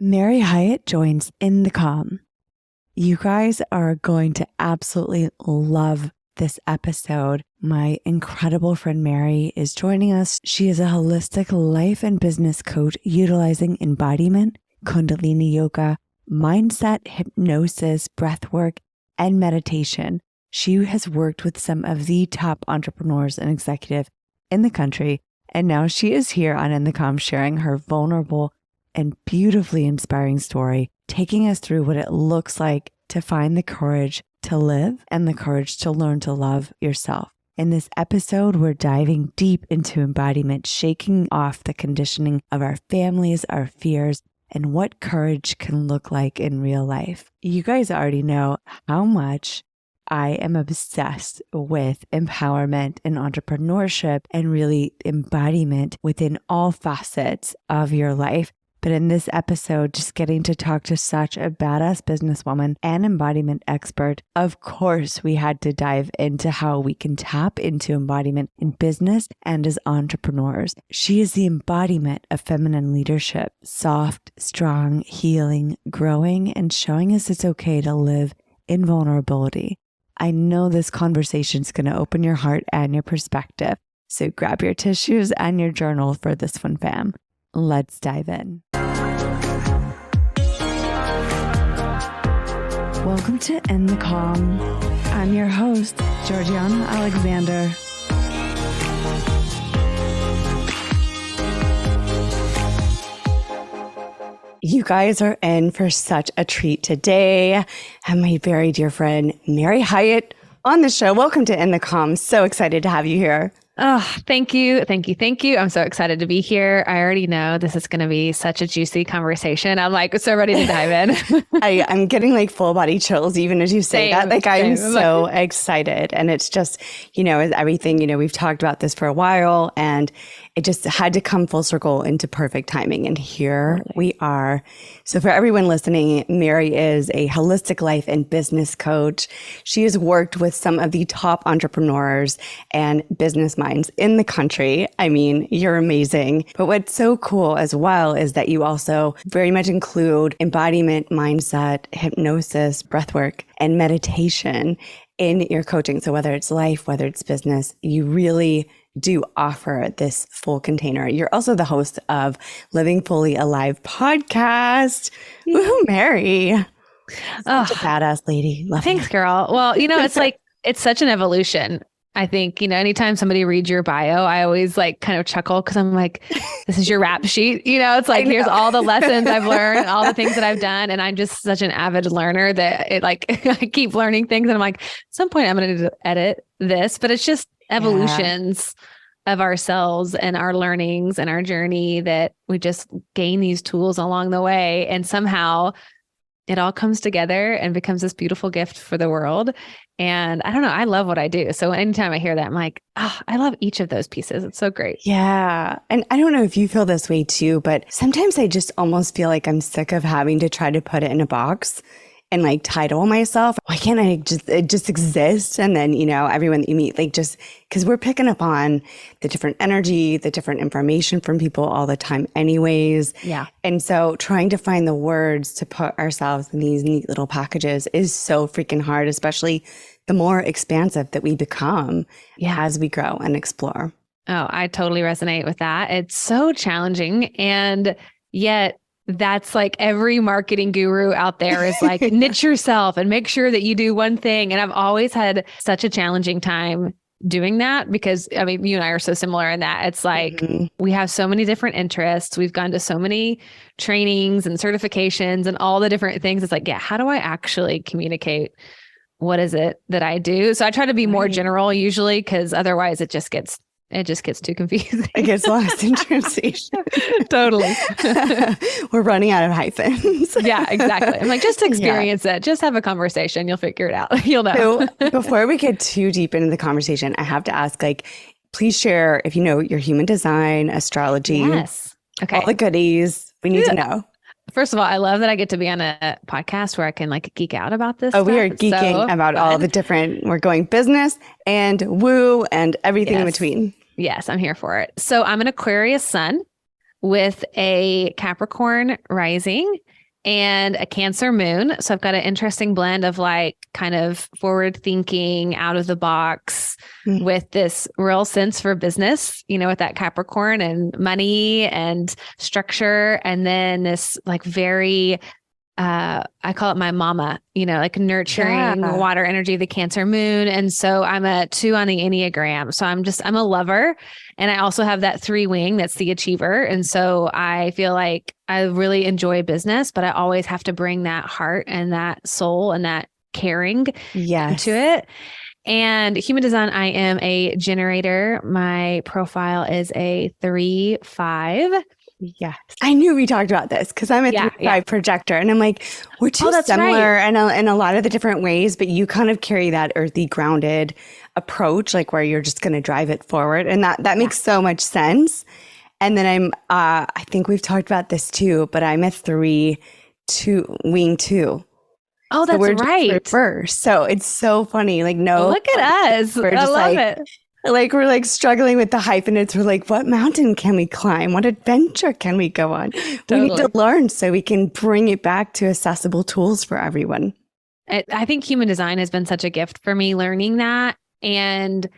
Mary Hyatt joins In the Calm. You guys are going to absolutely love this episode. My incredible friend Mary is joining us. She is a holistic life and business coach utilizing embodiment, kundalini yoga, mindset, hypnosis, breathwork, and meditation. She has worked with some of the top entrepreneurs and executives in the country, and now she is here on In the Calm sharing her vulnerable and beautifully inspiring story, taking us through what it looks like to find the courage to live and the courage to learn to love yourself. In this episode, we're diving deep into embodiment, shaking off the conditioning of our families, our fears, and what courage can look like in real life. You guys already know how much I am obsessed with empowerment and entrepreneurship and really embodiment within all facets of your life. But in this episode, just getting to talk to such a badass businesswoman and embodiment expert, of course, we had to dive into how we can tap into embodiment in business and as entrepreneurs. She is the embodiment of feminine leadership, soft, strong, healing, growing, and showing us it's okay to live in vulnerability. I know this conversation is going to open your heart and your perspective. So grab your tissues and your journal for this one, fam. Let's dive in. Welcome to In the Calm. I'm your host, Georgiana Alexander. You guys are in for such a treat today. I have my very dear friend, Mary Hyatt, on the show. Welcome to In the Calm. So excited to have you here. Oh, thank you. Thank you. Thank you. I'm so excited to be here. I already know this is going to be such a juicy conversation. I'm like so ready to dive in. I'm getting like full body chills even as you say that. Like I'm so excited. And it's just, as everything, we've talked about this for a while and it just had to come full circle into perfect timing. And here we are. So for everyone listening, Mary is a holistic life and business coach. She has worked with some of the top entrepreneurs and business minds in the country. I mean, you're amazing. But what's so cool as well is that you also very much include embodiment, mindset, hypnosis, breathwork, and meditation in your coaching. So whether it's life, whether it's business, you really do offer this full container. You're also the host of Living Fully Alive podcast. Woohoo, Mary. Such a badass lady. Thanks, girl. Well, it's like, it's such an evolution. I think, anytime somebody reads your bio, I always like kind of chuckle because I'm like, this is your rap sheet. It's like, here's all the lessons I've learned, all the things that I've done. And I'm just such an avid learner that I keep learning things. And I'm like, at some point I'm going to edit this, but it's just evolutions of ourselves and our learnings and our journey that we just gain these tools along the way. And somehow it all comes together and becomes this beautiful gift for the world. And I don't know, I love what I do. So anytime I hear that, I'm like, I love each of those pieces. It's so great. Yeah. And I don't know if you feel this way too, but sometimes I just almost feel like I'm sick of having to try to put it in a box and like title myself. Why can't I just exist? And then, everyone that you meet, like just because we're picking up on the different energy, the different information from people all the time anyways. Yeah. And so trying to find the words to put ourselves in these neat little packages is so freaking hard, especially the more expansive that we become as we grow and explore. Oh, I totally resonate with that. It's so challenging. And yet that's like every marketing guru out there is like, niche yourself and make sure that you do one thing. And I've always had such a challenging time doing that because, I mean, you and I are so similar in that it's like, we have so many different interests. We've gone to so many trainings and certifications and all the different things. It's like, how do I actually communicate? What is it that I do? So I try to be more general usually, because otherwise it just gets too confusing. It gets lost in translation. Totally. We're running out of hyphens. Yeah, exactly. I'm like, just experience it. Just have a conversation. You'll figure it out. You'll know. So before we get too deep into the conversation, I have to ask, please share if you know your human design, astrology. Yes. Okay. All the goodies we need to know. First of all, I love that I get to be on a podcast where I can geek out about this. We are geeking about all the different, we're going business and woo and everything in between. Yes, I'm here for it. So I'm an Aquarius sun, with a Capricorn rising and a Cancer moon. So I've got an interesting blend of like kind of forward thinking, out of the box with this real sense for business, with that Capricorn and money and structure. And then this like very, I call it my mama, like nurturing water energy, the Cancer moon. And so I'm a 2 on the Enneagram. So I'm a lover. And I also have that 3 wing, that's the achiever. And so I feel like I really enjoy business, but I always have to bring that heart and that soul and that caring into it. And human design, I am a generator. My profile is a 3-5. Yes. I knew we talked about this because I'm a 3-5 projector, and I'm like, we're too similar in a lot of the different ways, but you kind of carry that earthy, grounded approach, like where you're just going to drive it forward. And that makes so much sense. And then I think we've talked about this too, but I'm a 3-2 wing 2. Oh, that's right. Reverse. So it's so funny. Like, no, look at us. I love it. Like we're like struggling with the hyphenates. We're like, what mountain can we climb? What adventure can we go on? Totally. We need to learn so we can bring it back to accessible tools for everyone. I think human design has been such a gift for me learning that. And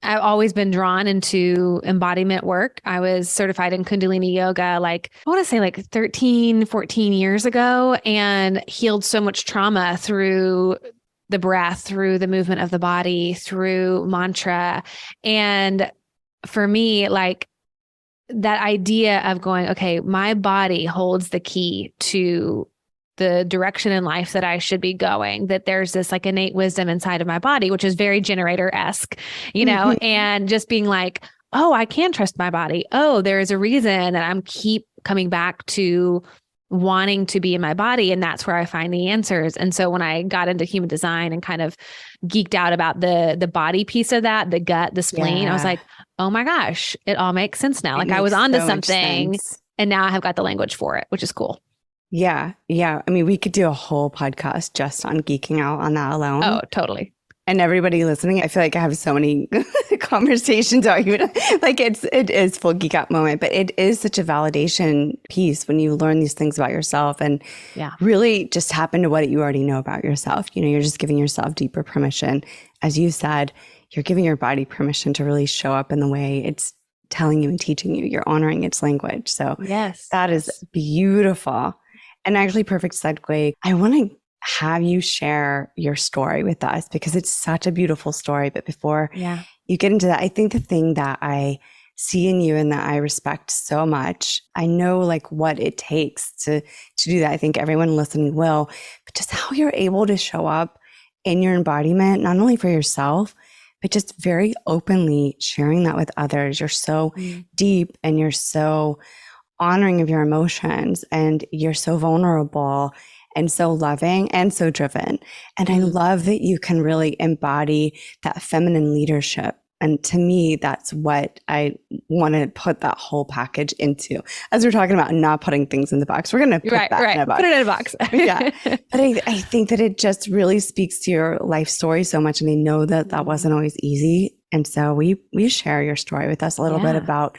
I've always been drawn into embodiment work. I was certified in kundalini yoga, like I want to say like 13, 14 years ago, and healed so much trauma through the breath, through the movement of the body, through mantra. And for me, like that idea of going, okay, my body holds the key to the direction in life that I should be going, that there's this like innate wisdom inside of my body, which is very generator-esque, and just being like, oh, I can trust my body. Oh, there is a reason that I'm keep coming back to wanting to be in my body. And that's where I find the answers. And so when I got into human design and kind of geeked out about the body piece of that, the gut, the spleen, I was like, oh my gosh, it all makes sense now. Like I was onto something and now I have got the language for it, which is cool. Yeah. Yeah. I mean, we could do a whole podcast just on geeking out on that alone. Oh, totally. And everybody listening, I feel like I have so many conversations out here. Like it is full geek out moment, but it is such a validation piece when you learn these things about yourself and really just tap into what you already know about yourself. You're just giving yourself deeper permission. As you said, you're giving your body permission to really show up in the way it's telling you and teaching you. You're honoring its language. So that is beautiful. And actually, perfect segue. I want to have you share your story with us because it's such a beautiful story. But before you get into that, I think the thing that I see in you and that I respect so much, I know like what it takes to do that. I think everyone listening will, but just how you're able to show up in your embodiment, not only for yourself, but just very openly sharing that with others. You're so deep and you're so honoring of your emotions and you're so vulnerable and so loving and so driven. And I love that you can really embody that feminine leadership. And to me, that's what I want to put that whole package into. As we're talking about not putting things in the box, we're going to put that in a box. Put it in a box. But I think that it just really speaks to your life story so much. And I know that that wasn't always easy. And so we share your story with us a little bit about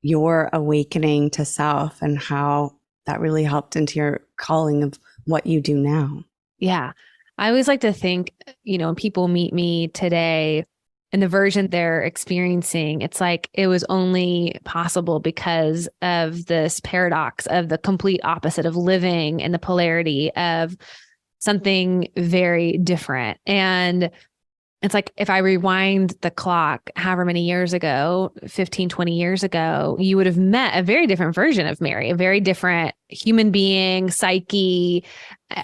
your awakening to self and how that really helped into your calling of what you do now. Yeah. I always like to think, when people meet me today and the version they're experiencing, it's like it was only possible because of this paradox of the complete opposite of living and the polarity of something very different. And it's like, if I rewind the clock, however many years ago, 15, 20 years ago, you would have met a very different version of Mary, a very different human being, psyche.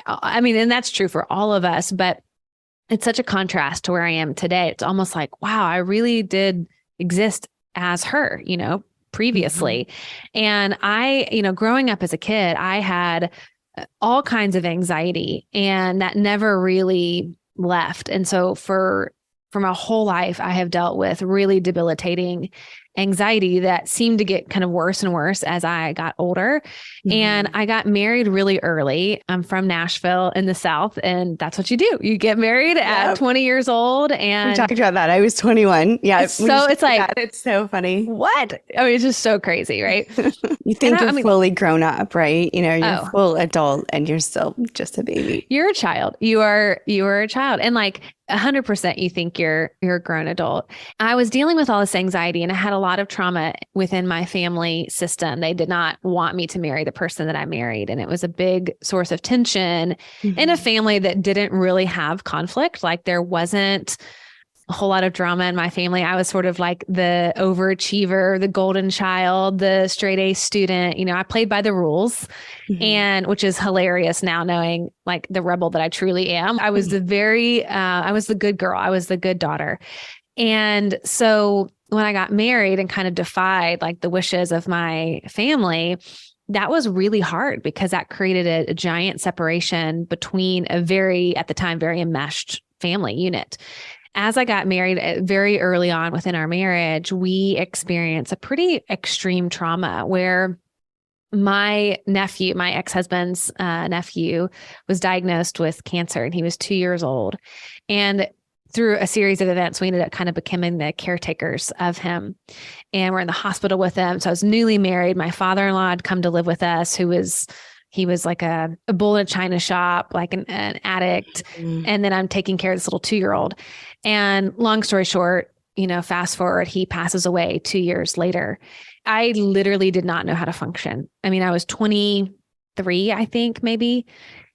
I mean, and that's true for all of us, but it's such a contrast to where I am today. It's almost like, wow, I really did exist as her, previously. And I, growing up as a kid, I had all kinds of anxiety and that never really left. And so for my whole life, I have dealt with really debilitating anxiety that seemed to get kind of worse and worse as I got older. And I got married really early. I'm from Nashville in the South, and that's what you do. You get married at 20 years old. And we talked about that. I was 21. Yeah. So it's like, it's so funny. What? I mean, it's just so crazy, right? You think you're fully grown up, right? You know, you're full adult and you're still just a baby. You're a child. You are a child. And like 100% you think you're a grown adult. I was dealing with all this anxiety, and I had a lot of trauma within my family system. They did not want me to marry the person that I married. And it was a big source of tension in a family that didn't really have conflict. Like there wasn't a whole lot of drama in my family. I was sort of like the overachiever, the golden child, the straight A student. You know, I played by the rules, and which is hilarious now knowing like the rebel that I truly am. I was I was the good girl. I was the good daughter. And so when I got married and kind of defied like the wishes of my family, that was really hard because that created a giant separation between at the time, very enmeshed family unit. As I got married very early on within our marriage, we experienced a pretty extreme trauma where my nephew, my ex-husband's nephew, was diagnosed with cancer, and he was 2 years old. And through a series of events, we ended up kind of becoming the caretakers of him. And we're in the hospital with him. So I was newly married. My father-in-law had come to live with us, he was like a bull in a china shop, like an addict. And then I'm taking care of this little 2-year-old. And long story short, you know, fast forward, he passes away 2 years later. I literally did not know how to function. I mean, I was 23, I think, maybe.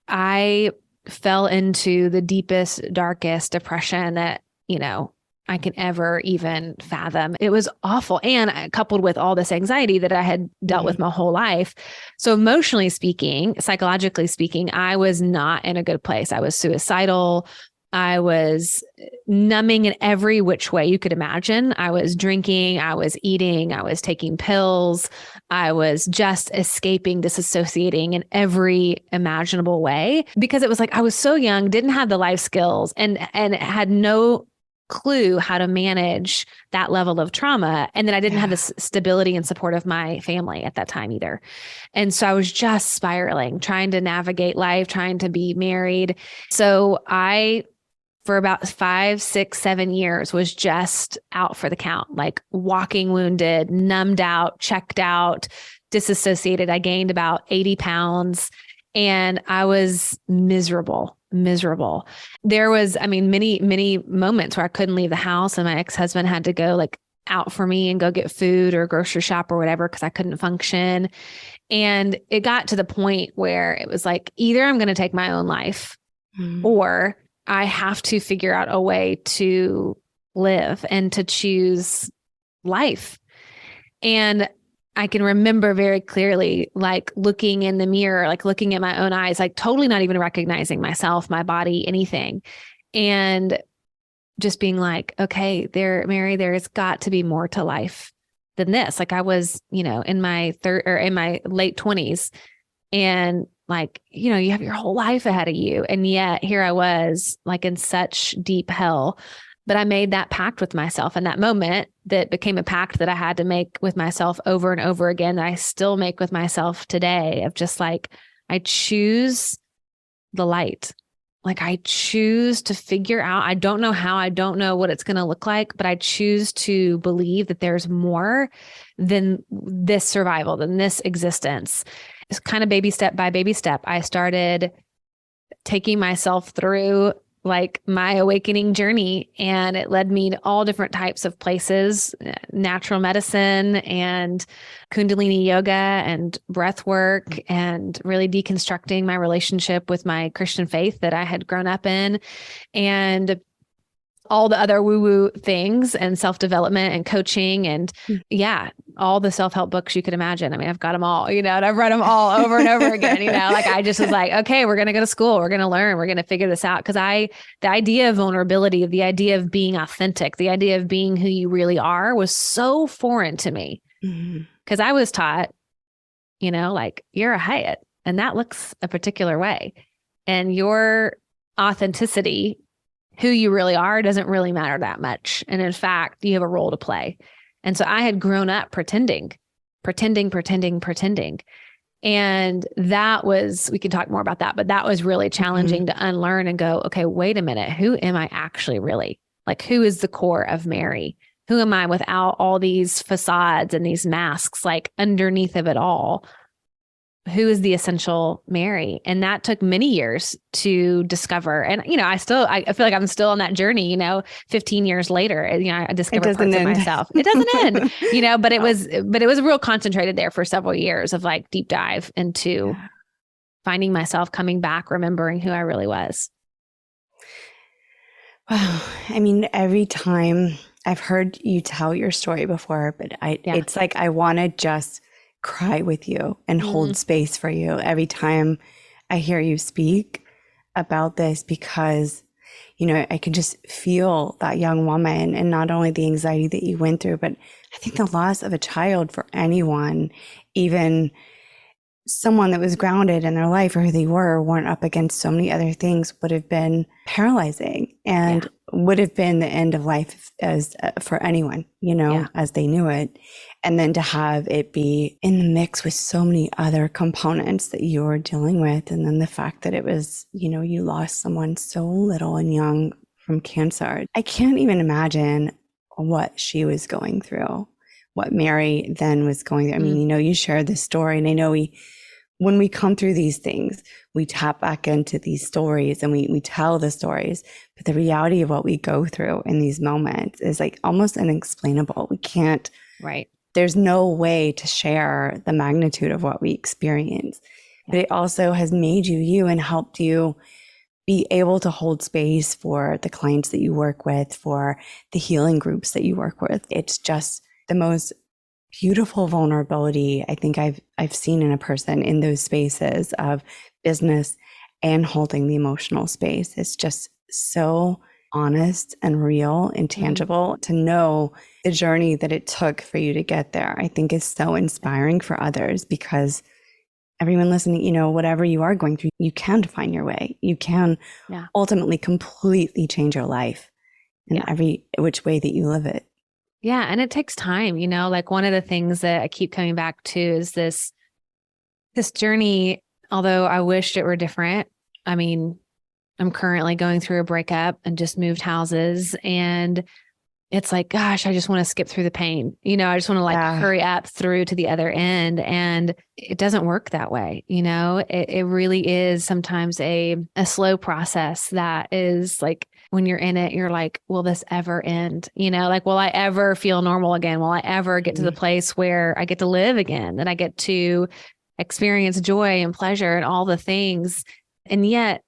I fell into the deepest, darkest depression that, you know, I can ever even fathom. It was awful. And coupled with all this anxiety that I had dealt with my whole life. So emotionally speaking, psychologically speaking, I was not in a good place. I was suicidal. I was numbing in every which way you could imagine. I was drinking, I was eating, I was taking pills. I was just escaping, disassociating in every imaginable way because it was like I was so young, didn't have the life skills and had no clue how to manage that level of trauma. And then I didn't have the stability and support of my family at that time either. And so I was just spiraling, trying to navigate life, trying to be married. So I, for about 5, 6, 7 years, was just out for the count, like walking wounded, numbed out, checked out, disassociated. I gained about 80 pounds and I was miserable. There was, I mean, many moments where I couldn't leave the house and my ex-husband had to go like out for me and go get food or grocery shop or whatever, because I couldn't function. And it got to the point where it was like, either I'm going to take my own life or I have to figure out a way to live and to choose life. And I can remember very clearly, like looking in the mirror, like looking at my own eyes, like totally not even recognizing myself, my body, anything. And just being like, okay, Mary, there's got to be more to life than this. Like I was, you know, in my late 20s and like, you know, you have your whole life ahead of you. And yet here I was like in such deep hell. But I made that pact with myself in that moment that became a pact that I had to make with myself over and over again, that I still make with myself today, of just like, I choose the light. Like I choose to figure out, I don't know how, I don't know what it's going to look like, but I choose to believe that there's more than this survival, than this existence. It's kind of baby step by baby step. I started taking myself through like my awakening journey, and it led me to all different types of places, natural medicine and kundalini yoga and breath work, and really deconstructing my relationship with my Christian faith that I had grown up in, and all the other woo-woo things and self-development and coaching and all the self-help books you could imagine. I mean, I've got them all, you know, and I've read them all over and over again, you know, like I just was like, okay, we're going to go to school. We're going to learn. We're going to figure this out. Cause the idea of vulnerability, the idea of being authentic, the idea of being who you really are was so foreign to me. Cause I was taught, you know, like you're a Hyatt and that looks a particular way, and your authenticity, who you really are, doesn't really matter that much. And in fact, you have a role to play. And so I had grown up pretending. And that was, we can talk more about that, but that was really challenging to unlearn and go, okay, wait a minute. Who am I actually really? Like, who is the core of Mary? Who am I without all these facades and these masks, like underneath of it all? Who is the essential Mary? And that took many years to discover. And, you know, I feel like I'm still on that journey, you know, 15 years later, you know, I discovered parts of myself. It doesn't end, you know, but it was real concentrated there for several years of like deep dive into finding myself, coming back, remembering who I really was. Wow. I mean, every time I've heard you tell your story before, but it's like, I want to just cry with you and hold space for you every time I hear you speak about this, because, you know, I can just feel that young woman, and not only the anxiety that you went through, but I think the loss of a child for anyone, even someone that was grounded in their life or who they weren't up against so many other things, would have been paralyzing and would have been the end of life as for anyone, you know, as they knew it. And then to have it be in the mix with so many other components that you were dealing with. And then the fact that it was, you know, you lost someone so little and young from cancer. I can't even imagine what she was going through, what Mary then was going through. I mean, you know, you shared this story, and I know when we come through these things, we tap back into these stories and we tell the stories, but the reality of what we go through in these moments is like almost unexplainable. We can't, there's no way to share the magnitude of what we experience, but it also has made you and helped you be able to hold space for the clients that you work with, for the healing groups that you work with. It's just the most beautiful vulnerability I think I've seen in a person in those spaces of business and holding the emotional space. It's just so honest and real and tangible to know the journey that it took for you to get there. I think is so inspiring for others, because everyone listening, you know, whatever you are going through, you can find your way. You can ultimately completely change your life in every which way that you live it. Yeah. And it takes time, you know, like one of the things that I keep coming back to is this journey, although I wished it were different. I mean, I'm currently going through a breakup and just moved houses, and it's like, gosh, I just want to skip through the pain. You know, I just want to like hurry up through to the other end. And it doesn't work that way. You know, it really is sometimes a slow process that is like, when you're in it, you're like, will this ever end? You know, like, will I ever feel normal again? Will I ever get to the place where I get to live again, that I get to experience joy and pleasure and all the things? And yet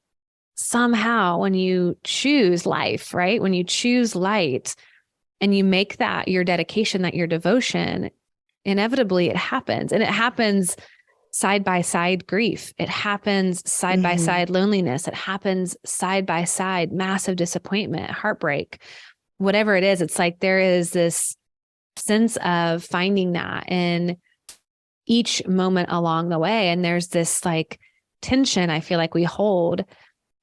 somehow when you choose life, right? When you choose light and you make that your dedication, that your devotion, inevitably it happens. And it happens side by side grief. It happens side by side loneliness. It happens side by side massive disappointment, heartbreak, whatever it is. It's like there is this sense of finding that in each moment along the way. And there's this like tension I feel like we hold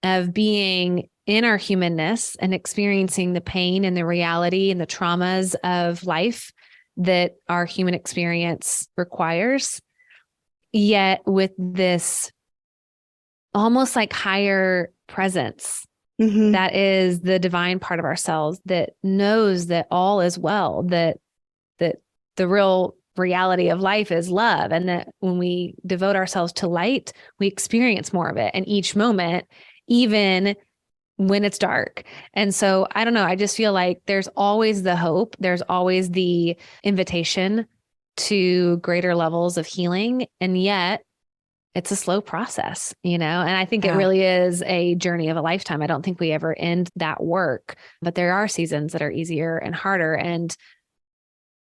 of being in our humanness and experiencing the pain and the reality and the traumas of life that our human experience requires. Yet with this almost like higher presence that is the divine part of ourselves that knows that all is well, that the real reality of life is love. And that when we devote ourselves to light, we experience more of it in each moment, even when it's dark. And so I don't know, I just feel like there's always the hope. There's always the invitation to greater levels of healing. And yet it's a slow process, you know, and I think it really is a journey of a lifetime. I don't think we ever end that work, but there are seasons that are easier and harder. And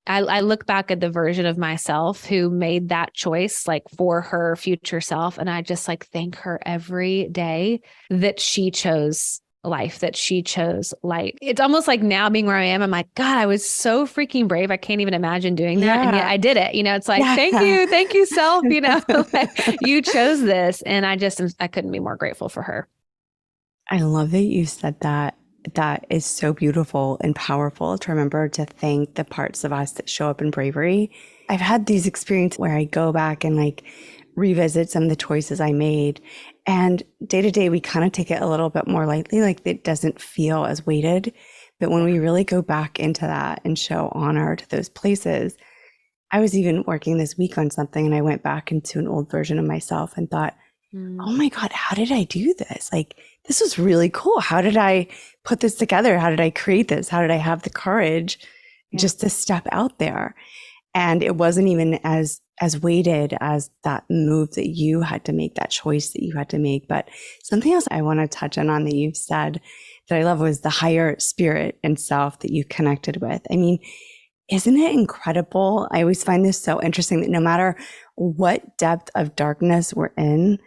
I look back at the version of myself who made that choice, like for her future self. And I just like thank her every day that she chose life, that she chose light. It's almost like now being where I am, I'm like, God, I was so freaking brave. I can't even imagine doing that. And yet I did it. You know, it's like, thank you, self, you know, like, you chose this. And I couldn't be more grateful for her. I love that you said that. that is so beautiful and powerful to remember to thank the parts of us that show up in bravery. I've had these experiences where I go back and like revisit some of the choices I made. And day to day, we kind of take it a little bit more lightly, like it doesn't feel as weighted. But when we really go back into that and show honor to those places, I was even working this week on something and I went back into an old version of myself and thought, oh my God, how did I do this? Like, this was really cool. How did I put this together? How did I create this? How did I have the courage just to step out there? And it wasn't even as weighted as that move that you had to make, that choice that you had to make. But something else I want to touch on that you've said that I love was the higher spirit and self that you connected with. I mean, isn't it incredible? I always find this so interesting that no matter what depth of darkness we're in,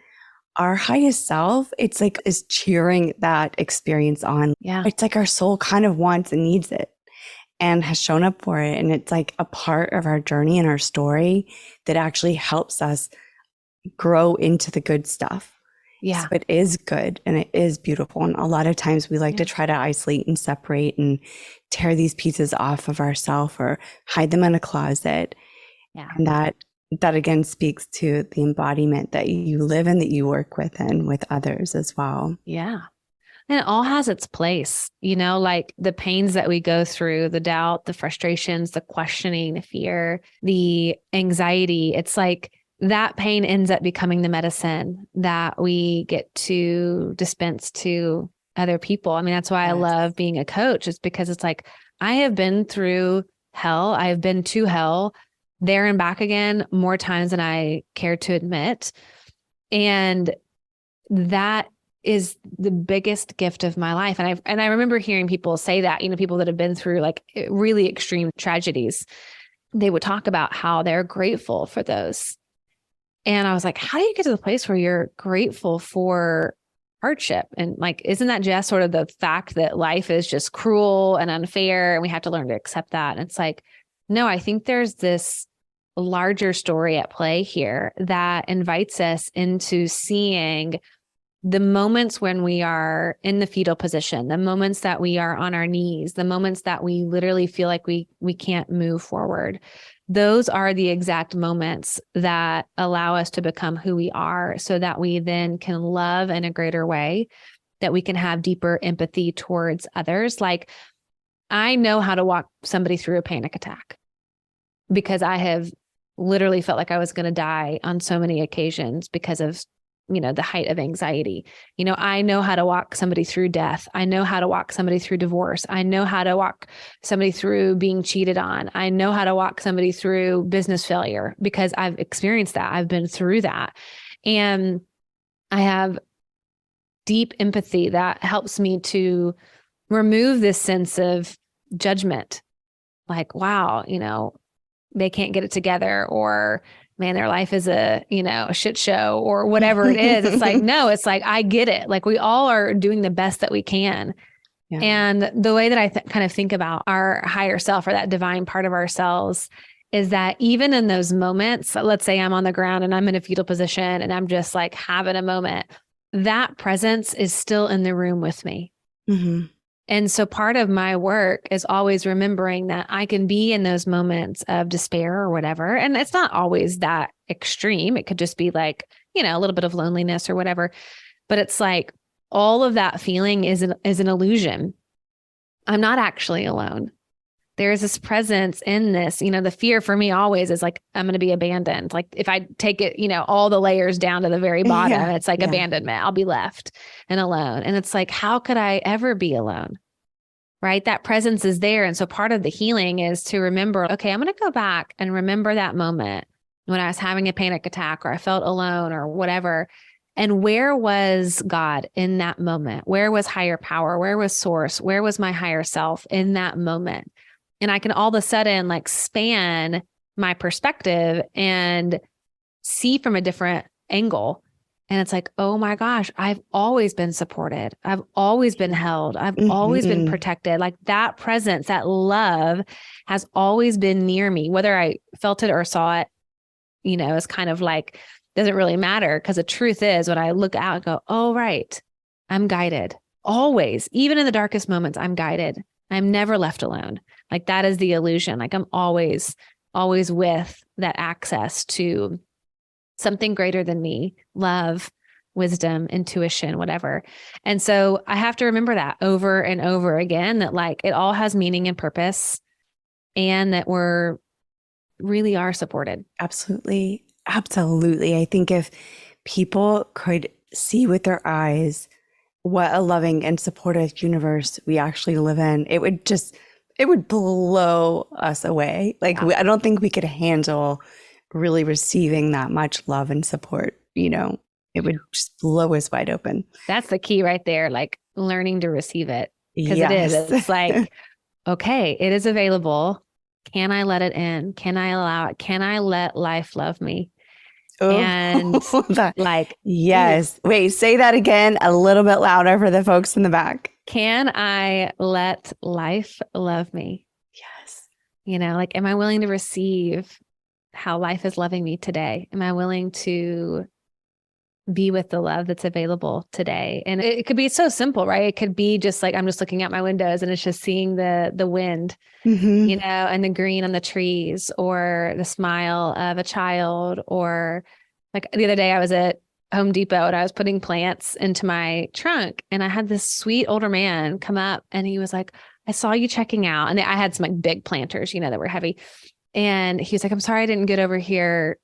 our highest self, it's like is cheering that experience on. Yeah. It's like our soul kind of wants and needs it and has shown up for it. And it's like a part of our journey and our story that actually helps us grow into the good stuff. Yeah. So it is good and it is beautiful. And a lot of times we like to try to isolate and separate and tear these pieces off of ourselves or hide them in a closet. Yeah. And that again speaks to the embodiment that you live in, that you work with and with others as well. Yeah. And it all has its place, like the pains that we go through, the doubt, the frustrations, the questioning, the fear, the anxiety. It's like that pain ends up becoming the medicine that we get to dispense to other people. I mean, that's why I love being a coach, is because it's like, I have been through hell. I have been to hell there and back again more times than I care to admit. And that is the biggest gift of my life. And I remember hearing people say that, people that have been through like really extreme tragedies, they would talk about how they're grateful for those. And I was like, how do you get to the place where you're grateful for hardship? And like, isn't that just sort of the fact that life is just cruel and unfair and we have to learn to accept that? And it's like, no, I think there's this larger story at play here that invites us into seeing the moments when we are in the fetal position, the moments that we are on our knees, the moments that we literally feel like we can't move forward. Those are the exact moments that allow us to become who we are, so that we then can love in a greater way, that we can have deeper empathy towards others. Like, I know how to walk somebody through a panic attack because I have literally felt like I was going to die on so many occasions because of the height of anxiety. I know how to walk somebody through death. I know how to walk somebody through divorce. I know how to walk somebody through being cheated on. I know how to walk somebody through business failure because I've experienced that. I've been through that. And I have deep empathy that helps me to remove this sense of judgment. Like, wow, they can't get it together, or man, their life is a shit show, or whatever it is. It's like, no, it's like, I get it. Like, we all are doing the best that we can. Yeah. And the way that I kind of think about our higher self, or that divine part of ourselves, is that even in those moments, let's say I'm on the ground and I'm in a fetal position and I'm just like having a moment, that presence is still in the room with me. Mm-hmm. And so part of my work is always remembering that I can be in those moments of despair or whatever. And it's not always that extreme. It could just be like, a little bit of loneliness or whatever. But it's like all of that feeling is an illusion. I'm not actually alone. There's this presence in this. The fear for me always is like, I'm going to be abandoned. Like, if I take it, all the layers down to the very bottom, it's like abandonment. I'll be left and alone. And it's like, how could I ever be alone? Right? That presence is there. And so part of the healing is to remember, okay, I'm going to go back and remember that moment when I was having a panic attack, or I felt alone, or whatever. And where was God in that moment? Where was higher power? Where was source? Where was my higher self in that moment? And I can all of a sudden like span my perspective and see from a different angle. And it's like, oh my gosh, I've always been supported. I've always been held. I've always been protected. Like, that presence, that love has always been near me, whether I felt it or saw it, it's kind of like, doesn't really matter. Because the truth is, when I look out and go, oh, right, I'm guided. always, even in the darkest moments, I'm guided. I'm never left alone. Like that is the illusion. Like I'm always with that access to something greater than me, love, wisdom, intuition, whatever. And so I have to remember that over and over again, that like it all has meaning and purpose, and that we're really are supported. Absolutely. Absolutely. I think if people could see with their eyes what a loving and supportive universe we actually live in, it would blow us away. Like, I don't think we could handle really receiving that much love and support. It would just blow us wide open. That's the key right there. Like learning to receive it. Because Yes. it is. It's like, okay, it is available. Can I let it in? Can I allow it? Can I let life love me? Oh, and like, yes. Wait, say that again a little bit louder for the folks in the back. Can I let life love me? Yes. Like, am I willing to receive how life is loving me today? Am I willing to be with the love that's available today? And it could be so simple, right? It could be just like, I'm just looking out my windows and it's just seeing the wind, and the green on the trees, or the smile of a child. Or like the other day I was at Home Depot and I was putting plants into my trunk, and I had this sweet older man come up and he was like, I saw you checking out. And I had some like big planters, that were heavy. And he was like, I'm sorry I didn't get over here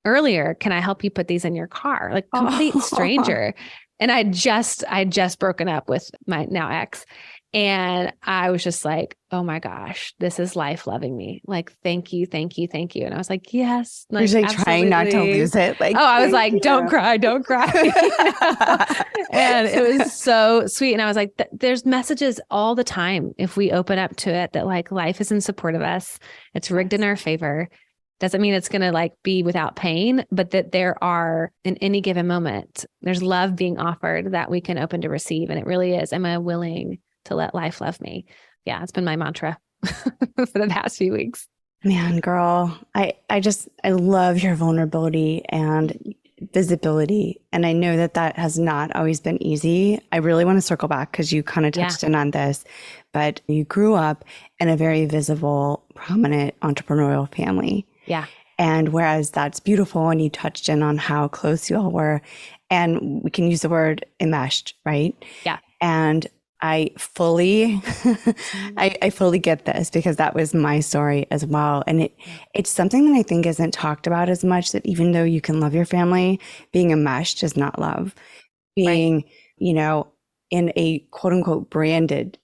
earlier. Can I help you put these in your car? Like complete stranger. And I just broken up with my now ex. And I was just like, oh my gosh, this is life loving me. Like, thank you, thank you, thank you. And I was like, yes. Like, you're like trying not to lose it. Like, I was like, don't cry. And it was so sweet. And I was like, there's messages all the time if we open up to it, that like life is in support of us. It's rigged in our favor. Doesn't mean it's going to like be without pain, but that there are, in any given moment, there's love being offered that we can open to receive. And it really is, am I willing to let life love me? Yeah, it's been my mantra for the past few weeks. Man, girl, I love your vulnerability and visibility. And I know that has not always been easy. I really want to circle back because you kind of touched in on this, but you grew up in a very visible, prominent entrepreneurial family. Yeah. And whereas that's beautiful, and you touched in on how close you all were, and we can use the word enmeshed, right? Yeah. And I fully, I fully get this, because that was my story as well. And it's something that I think isn't talked about as much, that even though you can love your family, being enmeshed is not love. Being, in a quote unquote branded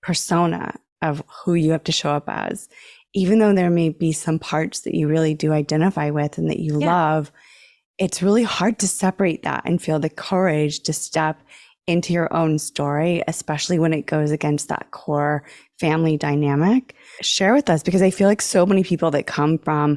persona of who you have to show up as, even though there may be some parts that you really do identify with and that you love, it's really hard to separate that and feel the courage to step into your own story, especially when it goes against that core family dynamic. Share with us, because I feel like so many people that come from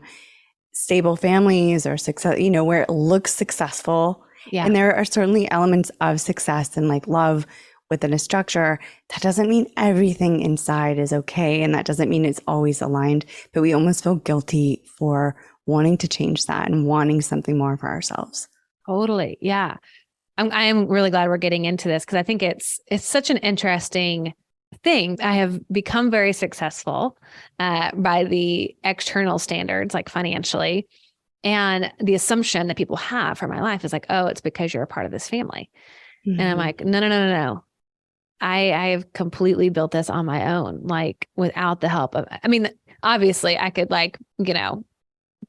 stable families or success, where it looks successful, and there are certainly elements of success and like love within a structure, that doesn't mean everything inside is okay. And that doesn't mean it's always aligned, but we almost feel guilty for wanting to change that and wanting something more for ourselves. Totally. Yeah. I am really glad we're getting into this, because I think it's such an interesting thing. I have become very successful by the external standards, like financially. And the assumption that people have for my life is like, oh, it's because you're a part of this family. And I'm like, no. I have completely built this on my own, like without the help of, obviously I could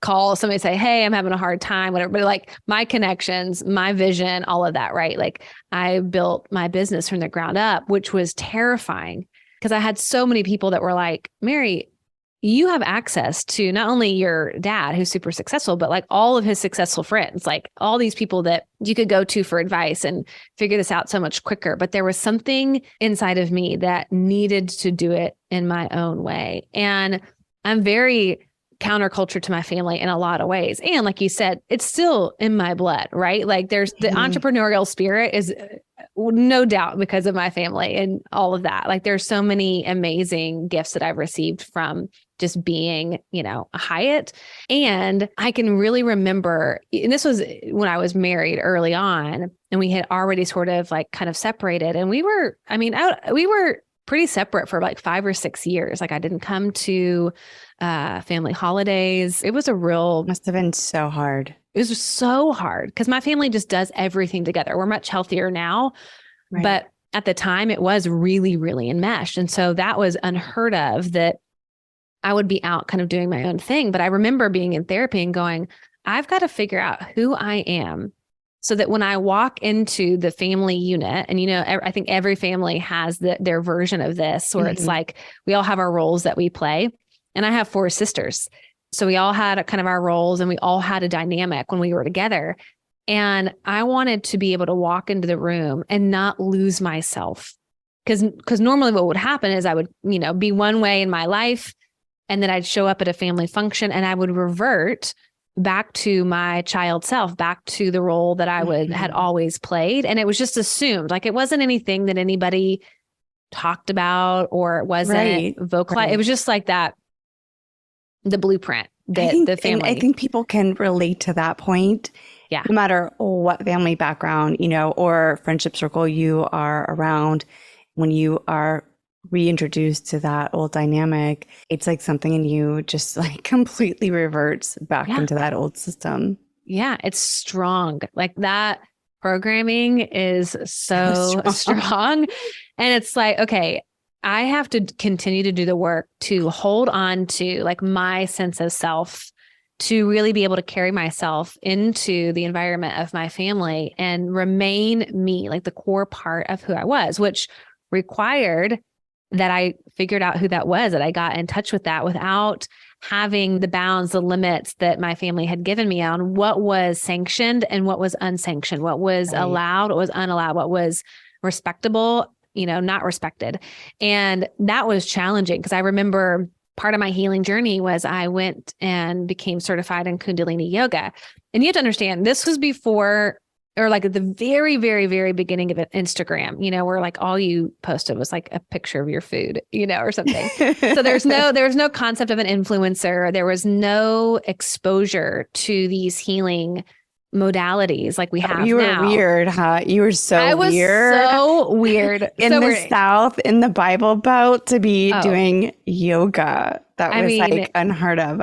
call somebody, say, hey, I'm having a hard time, whatever, but like my connections, my vision, all of that, right? Like I built my business from the ground up, which was terrifying, because I had so many people that were like, Mary, you have access to not only your dad, who's super successful, but like all of his successful friends, like all these people that you could go to for advice and figure this out so much quicker. But there was something inside of me that needed to do it in my own way. And I'm very counterculture to my family in a lot of ways. And like you said, it's still in my blood, right? Like there's the entrepreneurial spirit is no doubt because of my family and all of that. Like there's so many amazing gifts that I've received from just being, a Hyatt. And I can really remember, and this was when I was married early on, and we had already sort of like kind of separated. And we were pretty separate for like 5 or 6 years. Like I didn't come to family holidays. It was must have been so hard. It was so hard because my family just does everything together. We're much healthier now, right. But at the time it was really, really enmeshed. And so that was unheard of, that I would be out kind of doing my own thing. But I remember being in therapy and going, I've got to figure out who I am so that when I walk into the family unit, and, I think every family has their version of this, where it's like, we all have our roles that we play. And I have 4 sisters. So we all had kind of our roles, and we all had a dynamic when we were together. And I wanted to be able to walk into the room and not lose myself. Because normally what would happen is I would, be one way in my life, and then I'd show up at a family function and I would revert back to my child self, back to the role that I had always played. And it was just assumed, like it wasn't anything that anybody talked about, or it wasn't vocalized. Right. It was just like that, the blueprint that the family. I think people can relate to that point. Yeah. No matter what family background, or friendship circle you are around, when you are reintroduced to that old dynamic, it's like something in you just like completely reverts back into that old system. Yeah, it's strong. Like that programming is so strong. And it's like, okay, I have to continue to do the work to hold on to like my sense of self, to really be able to carry myself into the environment of my family and remain me, like the core part of who I was, which required that I figured out who that was, that I got in touch with that without having the bounds, the limits that my family had given me on what was sanctioned and what was unsanctioned, what was allowed, what was unallowed, what was respectable, not respected. And that was challenging because I remember part of my healing journey was I went and became certified in kundalini yoga. And you have to understand, this was before, or like at the very, very, very beginning of Instagram, where like all you posted was like a picture of your food, or something. So there was no concept of an influencer. There was no exposure to these healing modalities like we have now. You were weird, huh? You were so weird. I was so weird. In the South, in the Bible Belt, to be doing yoga. That was like unheard of.